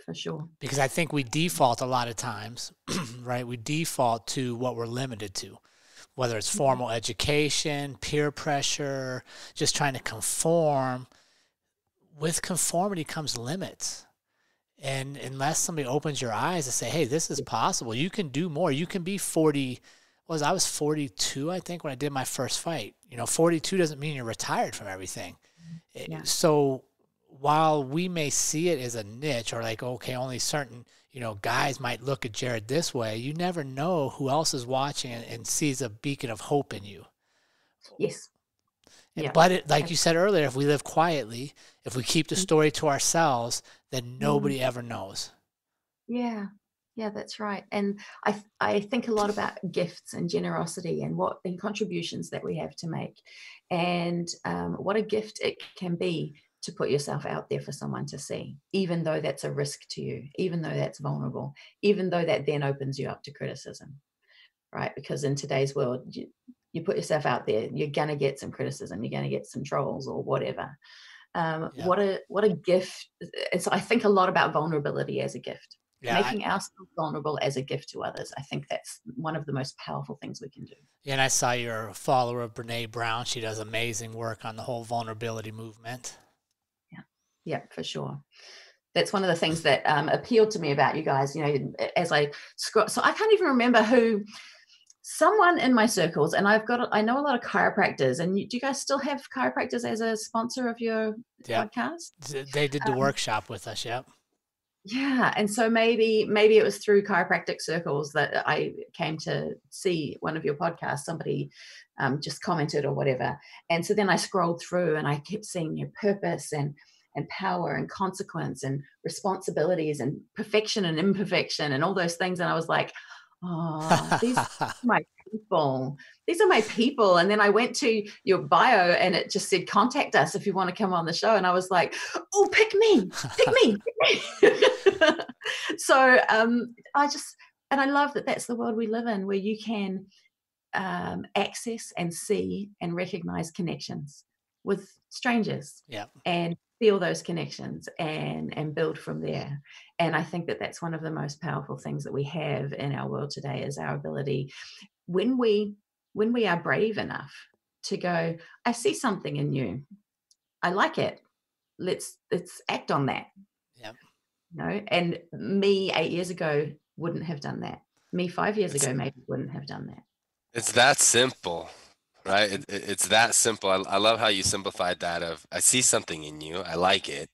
For sure. Because I think we default a lot of times, right? We default to what we're limited to, whether it's formal education, peer pressure, just trying to conform. With conformity comes limits. And unless somebody opens your eyes and say, hey, this is possible, you can do more. You can be 40. I was 42, I think, when I did my first fight. 42 doesn't mean you're retired from everything. Yeah. So while we may see it as a niche, or like, okay, only certain, guys might look at Jared this way, you never know who else is watching and sees a beacon of hope in you. Yes. Yeah. But like you said earlier, if we live quietly, if we keep the story to ourselves, then nobody ever knows. Yeah. Yeah, that's right. And I think a lot about gifts and generosity and contributions that we have to make, and what a gift it can be to put yourself out there for someone to see, even though that's a risk to you, even though that's vulnerable, even though that then opens you up to criticism, right? Because in today's world, you put yourself out there, you're going to get some criticism, you're going to get some trolls or whatever. What a gift. And so I think a lot about vulnerability as a gift. Yeah, making ourselves vulnerable as a gift to others. I think that's one of the most powerful things we can do. Yeah, and I saw you're a follower of Brene Brown. She does amazing work on the whole vulnerability movement. Yeah, for sure. That's one of the things that appealed to me about you guys, as I scroll. So I can't even remember who, someone in my circles, and I know a lot of chiropractors, and do you guys still have chiropractors as a sponsor of your podcast? They did the workshop with us, yep. Yeah, and so maybe it was through chiropractic circles that I came to see one of your podcasts. Somebody just commented or whatever, and so then I scrolled through and I kept seeing your purpose and power and consequence and responsibilities and perfection and imperfection and all those things, and I was like, oh, these are my people. These are my people. And then I went to your bio and it just said, contact us if you want to come on the show. And I was like, oh, pick me. So I love that that's the world we live in, where you can access and see and recognize connections with strangers. Yeah. And feel those connections and build from there. And I think that that's one of the most powerful things that we have in our world today, is our ability, when we are brave enough to go, I see something in you, I like it, let's act on that. Yeah. And me 8 years ago wouldn't have done that. Me 5 years ago maybe wouldn't have done that. It's that simple. Right. It's that simple. I love how you simplified that of, I see something in you, I like it.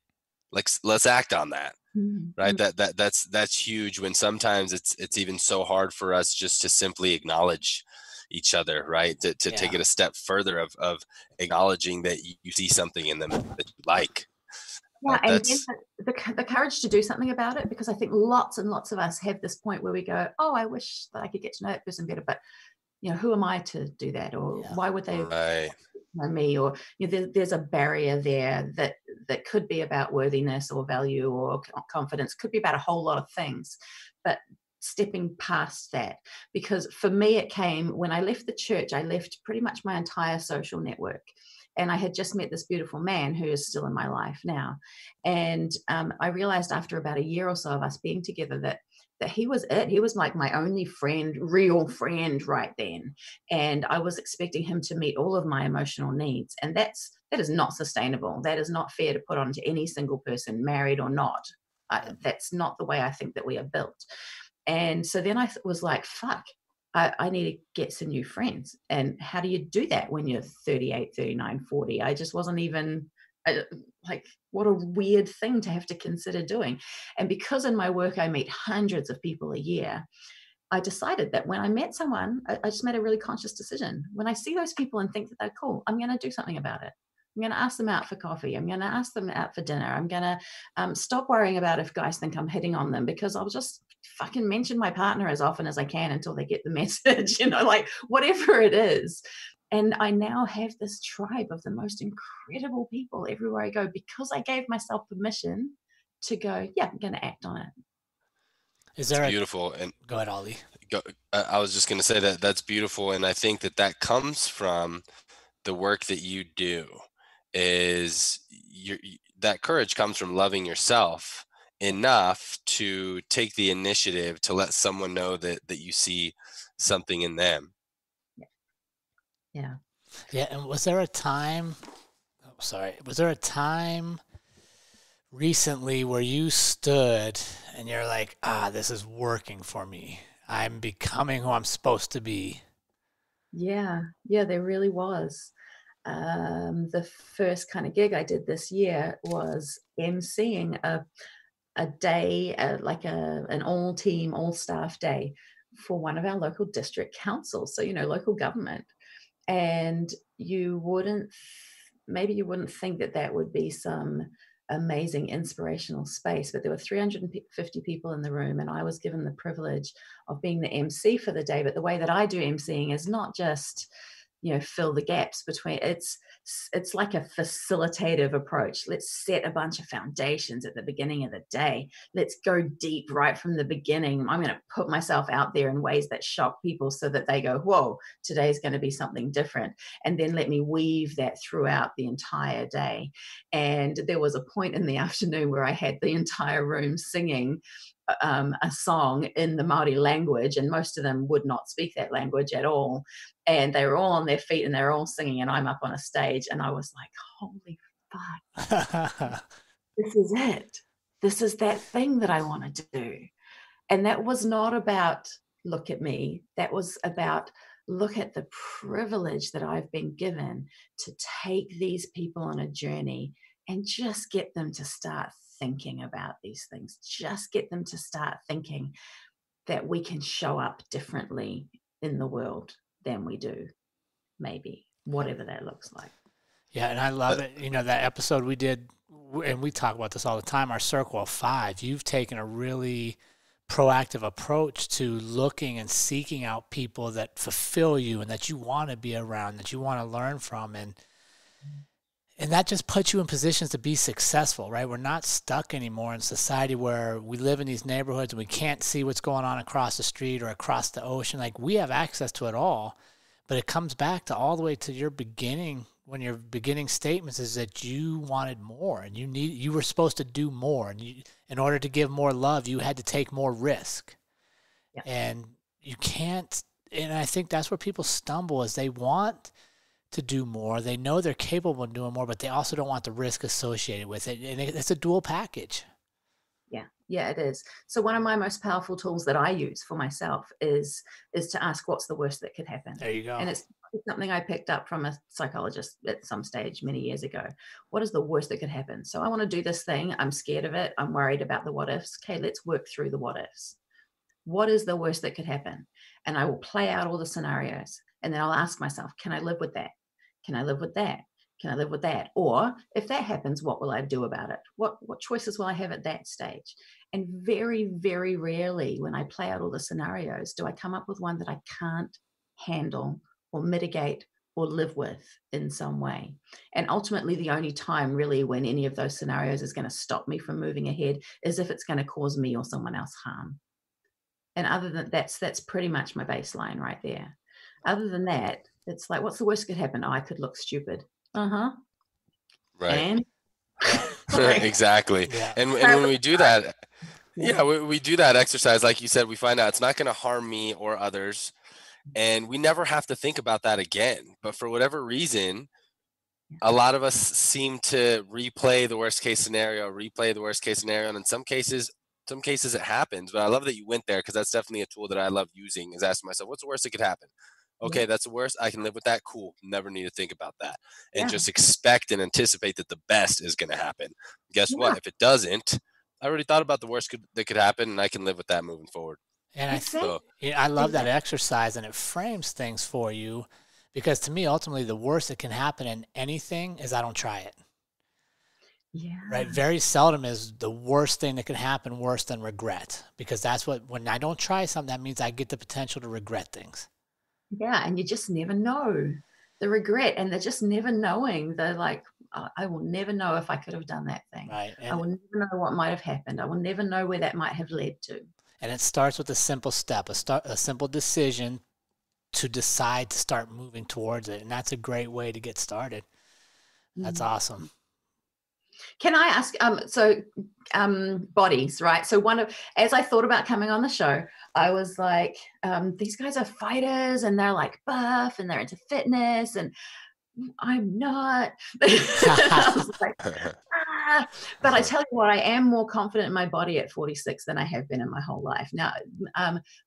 Let's act on that. Mm-hmm. Right. That's huge, when sometimes it's even so hard for us just to simply acknowledge each other, right? To take it a step further of acknowledging that you see something in them that you like. Yeah, and then That's the courage to do something about it, because I think lots and lots of us have this point where we go, oh, I wish that I could get to know that person better, but who am I to do that? Or Yeah. why would they right. know me? Or there's a barrier there that could be about worthiness or value or confidence, could be about a whole lot of things. But stepping past that, because for me it came when I left the church. I left pretty much my entire social network, and I had just met this beautiful man who is still in my life now. And I realized after about a year or so of us being together that he was it. He was like my only friend, real friend right then. And I was expecting him to meet all of my emotional needs. And that is not sustainable. That is not fair to put onto any single person, married or not. That's not the way I think that we are built. And so then I was like, fuck, I need to get some new friends. And how do you do that when you're 38, 39, 40? I just wasn't even like, what a weird thing to have to consider doing. And because in my work, I meet hundreds of people a year, I decided that when I met someone, I just made a really conscious decision. When I see those people and think that they're cool, I'm going to do something about it. I'm going to ask them out for coffee. I'm going to ask them out for dinner. I'm going to stop worrying about if guys think I'm hitting on them, because I'll just fucking mention my partner as often as I can until they get the message, like whatever it is. And I now have this tribe of the most incredible people everywhere I go, because I gave myself permission to go, yeah, I'm going to act on it. Is there Beautiful. And go ahead, Ollie. I was just going to say that that's beautiful. And I think that comes from the work that you do. Is that courage comes from loving yourself enough to take the initiative to let someone know that you see something in them. Yeah. Yeah. And was there a time recently where you stood and you're like, this is working for me. I'm becoming who I'm supposed to be? Yeah, there really was. The first kind of gig I did this year was emceeing a day, like an all-team, all-staff day for one of our local district councils. So, local government. And maybe you wouldn't think that would be some amazing inspirational space, but there were 350 people in the room, and I was given the privilege of being the MC for the day. But the way that I do MCing is not just fill the gaps between. It's like a facilitative approach. Let's set a bunch of foundations at the beginning of the day. Let's go deep right from the beginning. I'm going to put myself out there in ways that shock people so that they go, whoa, today's going to be something different. And then let me weave that throughout the entire day. And there was a point in the afternoon where I had the entire room singing a song in the Māori language, and most of them would not speak that language at all. And they were all on their feet and they're all singing, and I'm up on a stage, and I was like, holy fuck, this is it. This is that thing that I want to do. And that was not about, look at me. That was about, look at the privilege that I've been given to take these people on a journey and just get them to start thinking about these things. Just get them to start thinking that we can show up differently in the world than we do, maybe, whatever that looks like. Yeah, and I love it. That episode we did, and we talk about this all the time, our Circle of Five, you've taken a really proactive approach to looking and seeking out people that fulfill you and that you want to be around, that you want to learn from. And that just puts you in positions to be successful, right? We're not stuck anymore in society where we live in these neighborhoods and we can't see what's going on across the street or across the ocean. Like, we have access to it all, but it comes back to all the way to your beginning, when your beginning statements is that you wanted more and you were supposed to do more. And in order to give more love, you had to take more risk. Yeah. And you can't, and I think that's where people stumble, is they want to do more. They know they're capable of doing more, but they also don't want the risk associated with it. And it's a dual package. Yeah, it is. So one of my most powerful tools that I use for myself is to ask, what's the worst that could happen? There you go. And it's something I picked up from a psychologist at some stage many years ago. What is the worst that could happen? So I want to do this thing. I'm scared of it. I'm worried about the what ifs. Okay, let's work through the what ifs. What is the worst that could happen? And I will play out all the scenarios. And then I'll ask myself, can I live with that? Can I live with that? Can I live with that? Or if that happens, what will I do about it? What choices will I have at that stage? And very, very rarely when I play out all the scenarios, do I come up with one that I can't handle or mitigate or live with in some way. And ultimately, the only time really when any of those scenarios is going to stop me from moving ahead is if it's going to cause me or someone else harm. And other than that's pretty much my baseline right there. Other than that, it's like, what's the worst that could happen? Oh, I could look stupid. Right. And exactly. Yeah. And when we do that, we do that exercise, like you said, we find out it's not going to harm me or others. And we never have to think about that again. But for whatever reason, a lot of us seem to replay the worst case scenario. And in some cases it happens. But I love that you went there, because that's definitely a tool that I love using, is asking myself, what's the worst that could happen? Okay, that's the worst. I can live with that. Cool. Never need to think about that. And just expect and anticipate that the best is going to happen. Guess what? If it doesn't, I already thought about the worst that could happen, and I can live with that moving forward. And I love that exercise, and it frames things for you, because to me, ultimately, the worst that can happen in anything is I don't try it. Yeah. Right. Very seldom is the worst thing that can happen worse than regret, because that's when I don't try something, that means I get the potential to regret things. Yeah. And you just never know the regret, and they're just never knowing. They're like, I will never know if I could have done that thing. Right. I will never know what might have happened. I will never know where that might have led to. And it starts with a simple step, a simple decision to decide to start moving towards it. And that's a great way to get started. That's awesome. Can I ask, bodies, right? So as I thought about coming on the show, I was like, these guys are fighters and they're like buff and they're into fitness, and I'm not. I was like, but I tell you what, I am more confident in my body at 46 than I have been in my whole life. Now,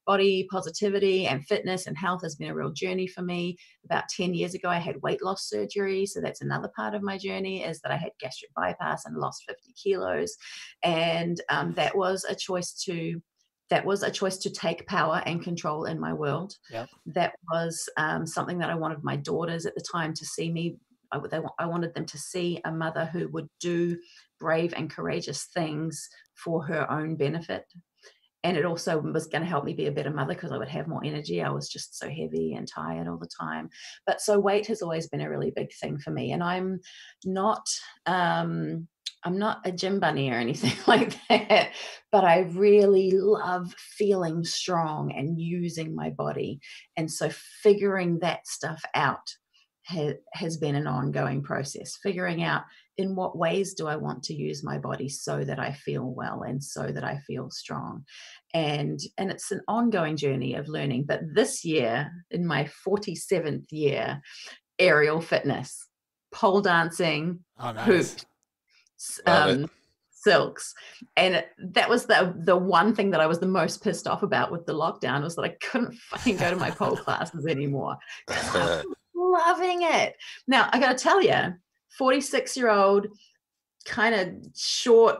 body positivity and fitness and health has been a real journey for me. About 10 years ago, I had weight loss surgery. So that's another part of my journey, is that I had gastric bypass and lost 50 kilos. And that was a choice to take power and control in my world. Yep. That was something that I wanted my daughters at the time to see me. I wanted them to see a mother who would do brave and courageous things for her own benefit. And it also was going to help me be a better mother, because I would have more energy. I was just so heavy and tired all the time. But so weight has always been a really big thing for me. And I'm not a gym bunny or anything like that, but I really love feeling strong and using my body. And so figuring that stuff out has been an ongoing process, figuring out in what ways do I want to use my body so that I feel well and so that I feel strong. And it's an ongoing journey of learning. But this year, in my 47th year, aerial fitness, pole dancing, hoops, silks. And that was the one thing that I was the most pissed off about with the lockdown, was that I couldn't fucking go to my pole classes anymore. I was loving it. Now, I got to tell you, 46-year-old, kind of short,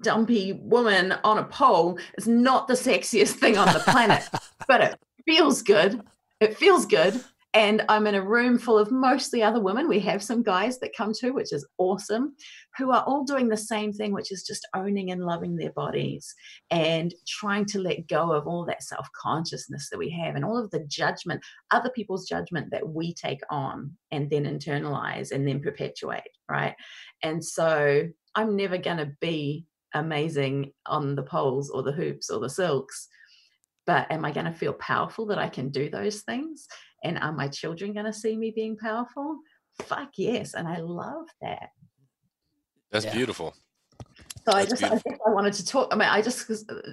dumpy woman on a pole is not the sexiest thing on the planet, but it feels good. It feels good. And I'm in a room full of mostly other women. We have some guys that come too, which is awesome, who are all doing the same thing, which is just owning and loving their bodies and trying to let go of all that self-consciousness that we have and all of the judgment, other people's judgment that we take on and then internalize and then perpetuate, right? And so I'm never going to be amazing on the poles or the hoops or the silks, but am I going to feel powerful that I can do those things? And are my children going to see me being powerful? Fuck yes. And I love that. That's beautiful. So I guess I wanted to talk. I mean,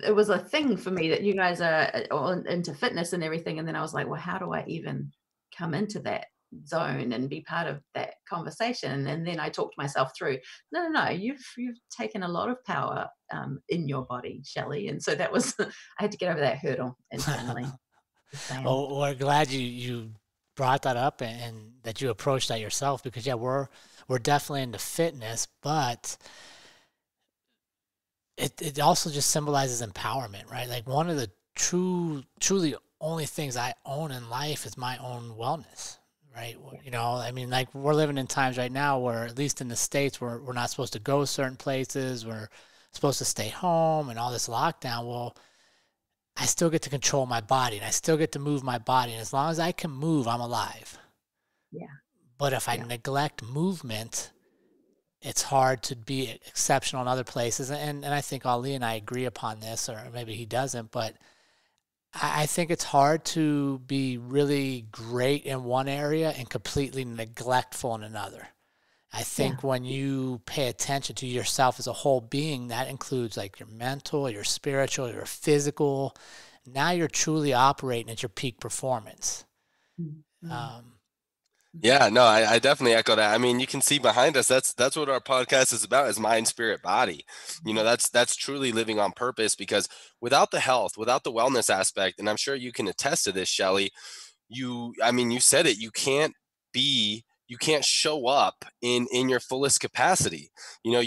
it was a thing for me that you guys are all into fitness and everything. And then I was like, well, how do I even come into that zone and be part of that conversation? And then I talked myself through, no, you've taken a lot of power in your body, Shelley. And so that was, I had to get over that hurdle internally. Well, we're glad you brought that up and that you approached that yourself, because we're definitely into fitness, but it also just symbolizes empowerment, right? Like, one of the truly only things I own in life is my own wellness, right? You know, I mean, like we're living in times right now where, at least in the States, we're not supposed to go certain places. We're supposed to stay home and all this lockdown. Well, I still get to control my body and I still get to move my body. And as long as I can move, I'm alive. Yeah. But if I neglect movement, it's hard to be exceptional in other places. And I think Ali and I agree upon this, or maybe he doesn't, but I think it's hard to be really great in one area and completely neglectful in another. I think when you pay attention to yourself as a whole being, that includes like your mental, your spiritual, your physical. Now you're truly operating at your peak performance. Yeah, no, I definitely echo that. I mean, you can see behind us, that's what our podcast is about, is mind, spirit, body. You know, that's truly living on purpose, because without the health, without the wellness aspect, and I'm sure you can attest to this, Shelly, you said it, you can't show up in your fullest capacity. You know,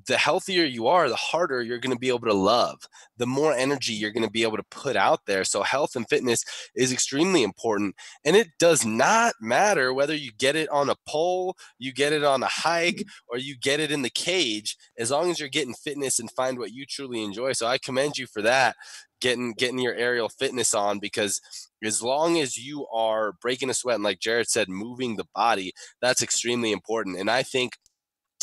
the healthier you are, the harder you're going to be able to love, the more energy you're going to be able to put out there. So health and fitness is extremely important. And it does not matter whether you get it on a pole, you get it on a hike, or you get it in the cage, as long as you're getting fitness and find what you truly enjoy. So I commend you for that, getting your aerial fitness on, because as long as you are breaking a sweat and, like Jared said, moving the body, that's extremely important. And I think,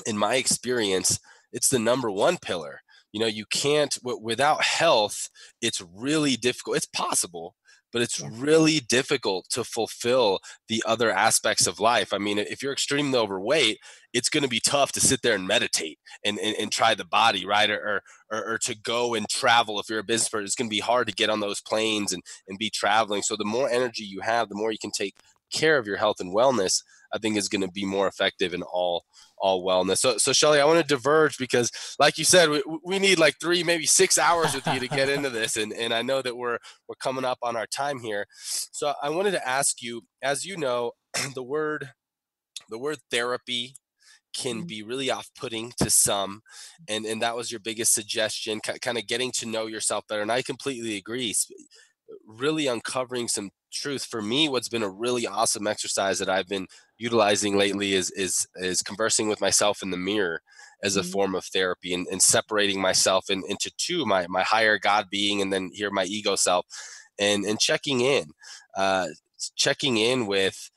in my experience, it's the number one pillar. You know, you can't, without health, it's really difficult. It's possible, but it's really difficult to fulfill the other aspects of life. I mean, if you're extremely overweight, it's going to be tough to sit there and meditate and try the body, right? Or to go and travel. If you're a business person, it's going to be hard to get on those planes and be traveling. So the more energy you have, the more you can take care of your health and wellness, I think is going to be more effective in all wellness. So Shelly, I want to diverge, because like you said, we need like 3, maybe 6 hours with you to get into this. And I know that we're coming up on our time here. So I wanted to ask you, as you know, the word therapy can be really off-putting to some, and that was your biggest suggestion, kind of getting to know yourself better. And I completely agree. Really uncovering some truth. For me, what's been a really awesome exercise that I've been utilizing lately is conversing with myself in the mirror as a form of therapy, and separating myself into two, my higher God being, and then here my ego self, and checking in with,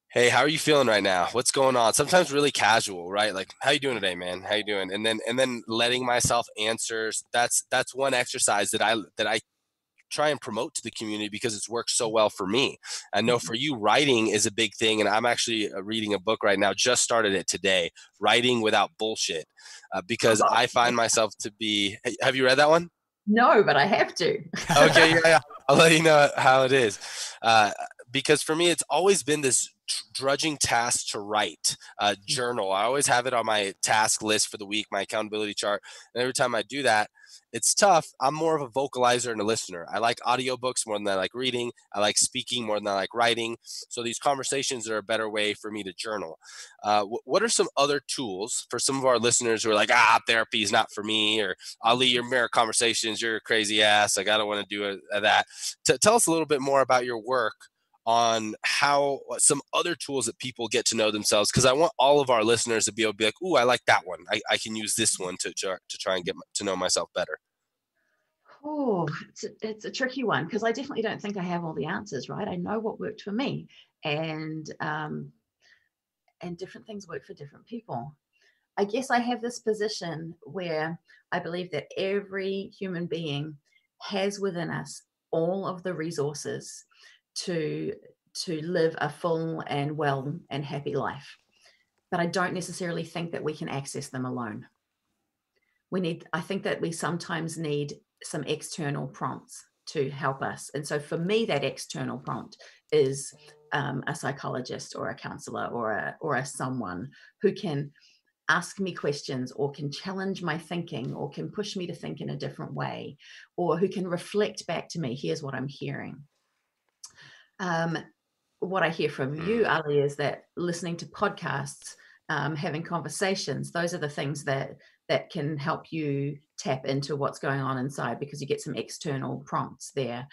hey, how are you feeling right now? What's going on? Sometimes really casual, right? Like, how you doing today, man? How you doing? And then letting myself answers. That's one exercise that I try and promote to the community, because it's worked so well for me. I know for you, writing is a big thing. And I'm actually reading a book right now, just started it today, Writing Without Bullshit, because I find myself to be, have you read that one? No, but I have to. Okay, yeah. I'll let you know how it is. Because for me, it's always been this drudging task to write a journal. I always have it on my task list for the week, my accountability chart. And every time I do that, it's tough. I'm more of a vocalizer and a listener. I like audiobooks more than I like reading. I like speaking more than I like writing. So these conversations are a better way for me to journal. What are some other tools for some of our listeners who are like, therapy is not for me, or Ali, your mirror conversations, you're a crazy ass, like I don't want to do that. Tell us a little bit more about your work on how some other tools that people get to know themselves, because I want all of our listeners to be able to be like, ooh, I like that one. I can use this one to try and get to know myself better. Oh, it's a tricky one, because I definitely don't think I have all the answers, right? I know what worked for me, and different things work for different people. I guess I have this position where I believe that every human being has within us all of the resources to live a full and well and happy life. But I don't necessarily think that we can access them alone. I think that we sometimes need some external prompts to help us. And so for me, that external prompt is a psychologist or a counselor or a someone who can ask me questions, or can challenge my thinking, or can push me to think in a different way, or who can reflect back to me, here's what I'm hearing. What I hear from you, Ali, is that listening to podcasts, having conversations, those are the things that can help you tap into what's going on inside, because you get some external prompts there.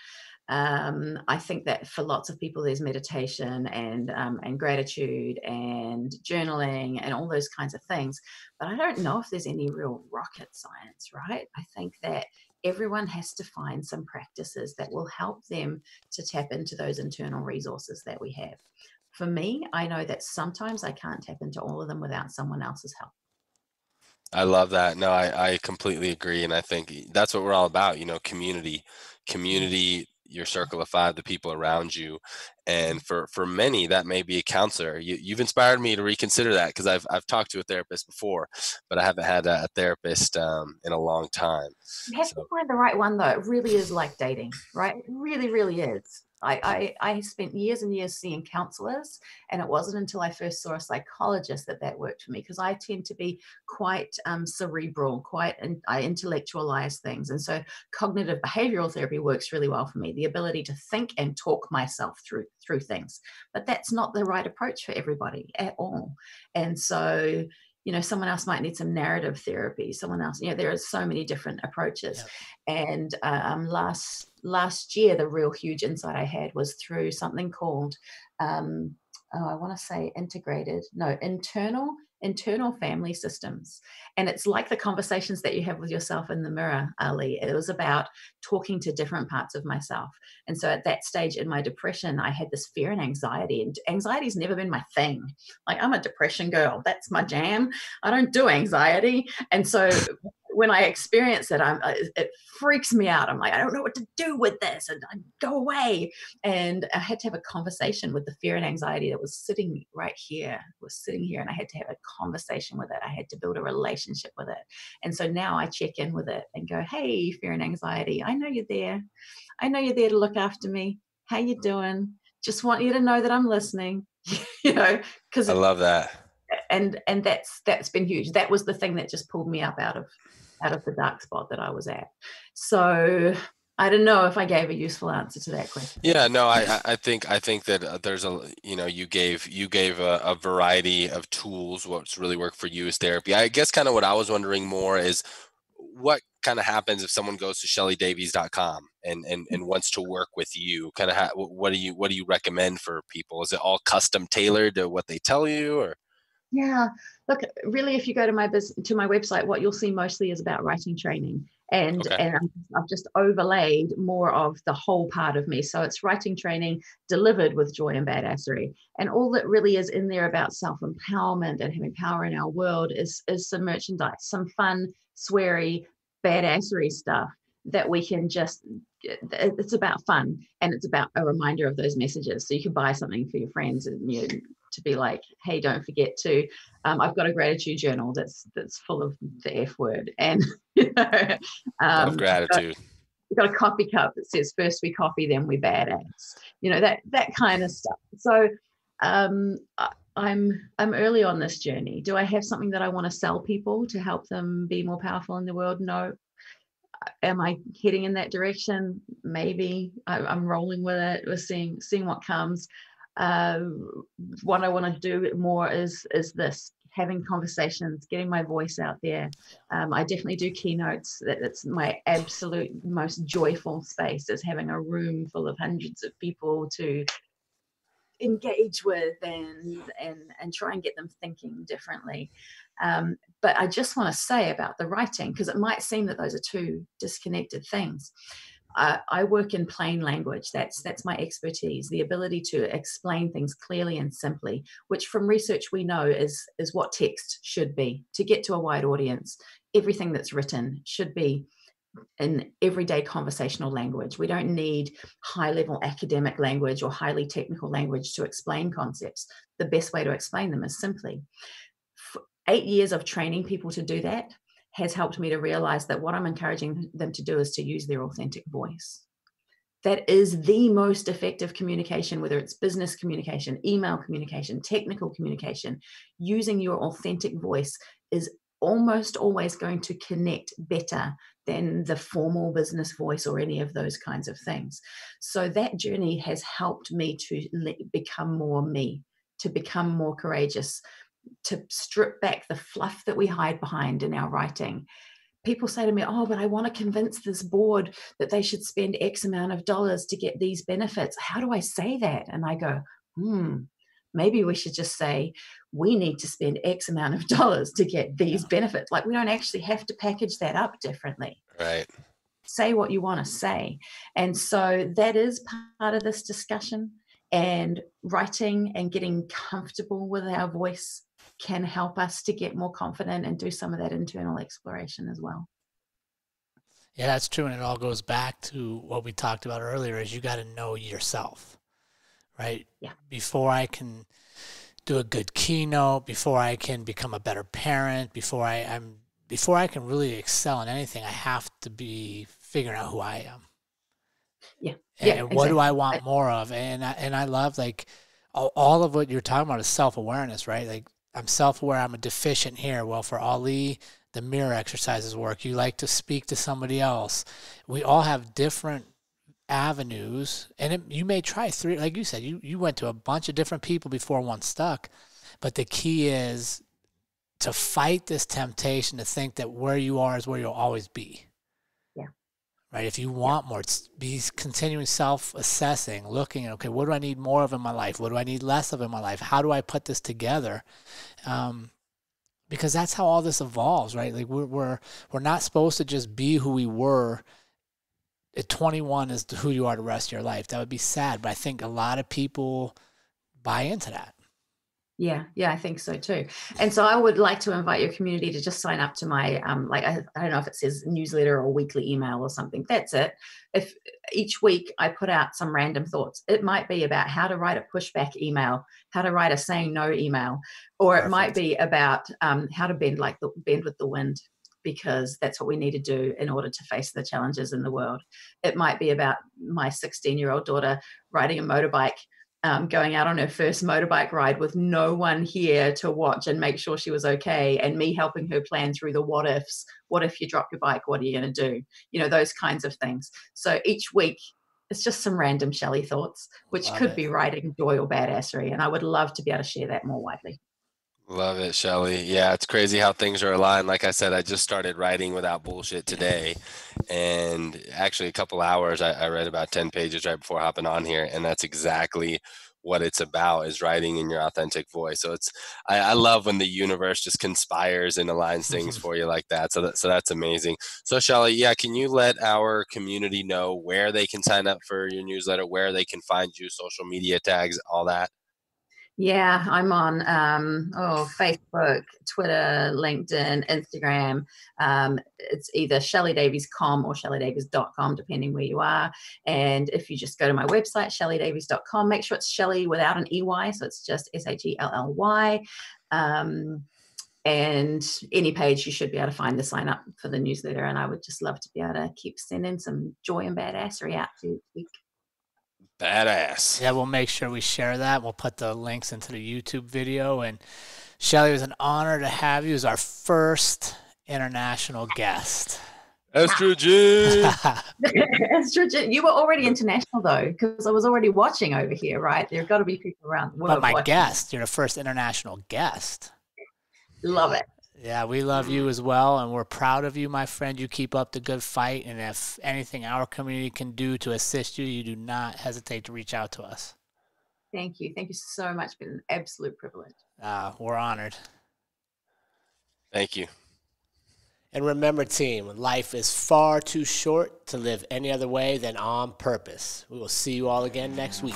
I think that for lots of people, there's meditation and gratitude and journaling and all those kinds of things. But I don't know if there's any real rocket science, right? I think that everyone has to find some practices that will help them to tap into those internal resources that we have. For me, I know that sometimes I can't tap into all of them without someone else's help. I love that. No, I completely agree. And I think that's what we're all about, community, your circle of five, the people around you. And for many, that may be a counselor. You've inspired me to reconsider that, because I've talked to a therapist before, but I haven't had a therapist in a long time. You have to find the right one, though. It really is like dating, right? It really, really is. I spent years and years seeing counselors, and it wasn't until I first saw a psychologist that worked for me, because I tend to be quite cerebral, and I intellectualize things. And so cognitive behavioral therapy works really well for me, the ability to think and talk myself through things. But that's not the right approach for everybody at all. And so someone else might need some narrative therapy. Someone else, there are so many different approaches. Yep. And last year, the real huge insight I had was through something called, I want to say internal family systems. And it's like the conversations that you have with yourself in the mirror, Ali. It was about talking to different parts of myself. And so at that stage in my depression, I had this fear and anxiety. And anxiety's never been my thing. Like, I'm a depression girl. That's my jam. I don't do anxiety. And so when I experience it, it freaks me out. I'm like, I don't know what to do with this, and I go away. And I had to have a conversation with the fear and anxiety that was sitting right here, and I had to have a conversation with it. I had to build a relationship with it. And so now I check in with it and go, hey, fear and anxiety, I know you're there. I know you're there to look after me. How you doing? Just want you to know that I'm listening, because I love that. And that's been huge. That was the thing that just pulled me up out of the dark spot that I was at. So I don't know if I gave a useful answer to that question. Yeah, no, I think that there's you gave a variety of tools. What's really worked for you is therapy. I guess kind of what I was wondering more is what kind of happens if someone goes to ShellyDavies.com and wants to work with you. Kind of what do you recommend for people? Is it all custom tailored to what they tell you, or? Yeah, look, really, if you go to my website, what you'll see mostly is about writing training. And I've just overlaid more of the whole part of me. So it's writing training delivered with joy and badassery. And all that really is in there about self-empowerment and having power in our world is some merchandise, some fun, sweary, badassery stuff that we can it's about fun, and it's about a reminder of those messages. So you can buy something for your friends and to be like, hey, don't forget to, I've got a gratitude journal that's full of the F word, and of gratitude. You've got a coffee cup that says first we coffee, then we badass, that kind of stuff. So I'm early on this journey. Do I have something that I want to sell people to help them be more powerful in the world? No. Am I heading in that direction? Maybe. I'm rolling with it. We're seeing what comes. What I want to do more is this, having conversations, getting my voice out there. I definitely do keynotes. That's my absolute most joyful space, is having a room full of hundreds of people to engage with and try and get them thinking differently. But I just want to say about the writing, because it might seem that those are two disconnected things. I work in plain language. That's my expertise, the ability to explain things clearly and simply, which from research we know is what text should be. To get to a wide audience, everything that's written should be in everyday conversational language. We don't need high-level academic language or highly technical language to explain concepts. The best way to explain them is simply. 8 years of training people to do that has helped me to realize that what I'm encouraging them to do is to use their authentic voice. That is the most effective communication, whether it's business communication, email communication, technical communication. Using your authentic voice is almost always going to connect better than the formal business voice or any of those kinds of things. So that journey has helped me to become more me, to become more courageous, to strip back the fluff that we hide behind in our writing. people say to me, oh, but I want to convince this board that they should spend X amount of dollars to get these benefits. How do I say that? And I go, maybe we should just say, we need to spend X amount of dollars to get these benefits. Like, we don't actually have to package that up differently. Right. Say what you want to say. And so that is part of this discussion, and writing and getting comfortable with our voice can help us to get more confident and do some of that internal exploration as well. Yeah, that's true. And it all goes back to what we talked about earlier, is you got to know yourself, right? Yeah. Before I can do a good keynote, before I can become a better parent, before I can really excel in anything, I have to be figuring out who I am. Yeah. And what do I want more of? And I love, like, all of what you're talking about is self-awareness, right? Like, I'm self-aware, I'm a deficient here. Well, for Ali, the mirror exercises work. You like to speak to somebody else. We all have different avenues, and you may try 3, like you said, you went to a bunch of different people before one stuck, but the key is to fight this temptation to think that where you are is where you'll always be. Yeah. Right? If you want more, be continuing self-assessing, looking at, okay, what do I need more of in my life? What do I need less of in my life? How do I put this together? Because that's how all this evolves, right? Like, we're not supposed to just be who we were at 21 is who you are the rest of your life. That would be sad, but I think a lot of people buy into that. Yeah, I think so too. And so I would like to invite your community to just sign up to my, I don't know if it says newsletter or weekly email or something. That's it. If each week I put out some random thoughts, it might be about how to write a pushback email, how to write a saying no email, or it might be about how to bend with the wind, because that's what we need to do in order to face the challenges in the world. It might be about my 16-year-old daughter riding a motorbike, going out on her first motorbike ride with no one here to watch and make sure she was okay, and me helping her plan through the what ifs. What if you drop your bike? What are you going to do? You know, those kinds of things. So each week, it's just some random Shelley thoughts, which could be writing, joy, or badassery. And I would love to be able to share that more widely. Love it, Shelley. Yeah, it's crazy how things are aligned. Like I said, I just started writing without bullshit today. And actually, a couple hours, I read about 10 pages right before hopping on here. And that's exactly what it's about, is writing in your authentic voice. So I love when the universe just conspires and aligns things for you like that. So that's amazing. So Shelley, yeah, can you let our community know where they can sign up for your newsletter, where they can find you, social media tags, all that? Yeah, I'm on Facebook, Twitter, LinkedIn, Instagram. It's either shelleydavies.com or shelleydavies.com, depending where you are. And if you just go to my website, shelleydavies.com, make sure it's Shelley without an EY, so it's just SHELLY. And any page, you should be able to find the sign up for the newsletter. And I would just love to be able to keep sending some joy and badassery out to you each week. Badass. Yeah, we'll make sure we share that. We'll put the links into the YouTube video. And Shelley, it was an honor to have you as our first international guest. Estrogen. Estrogen. You were already international, though, because I was already watching over here, right? There have got to be people around the world. But my watching. guest, you're the first international guest. Love it. Yeah, we love you as well, and we're proud of you, my friend. You keep up the good fight, and if anything our community can do to assist you, you do not hesitate to reach out to us. Thank you. Thank you so much. It's been an absolute privilege. We're honored. Thank you. And remember, team, life is far too short to live any other way than on purpose. We will see you all again next week.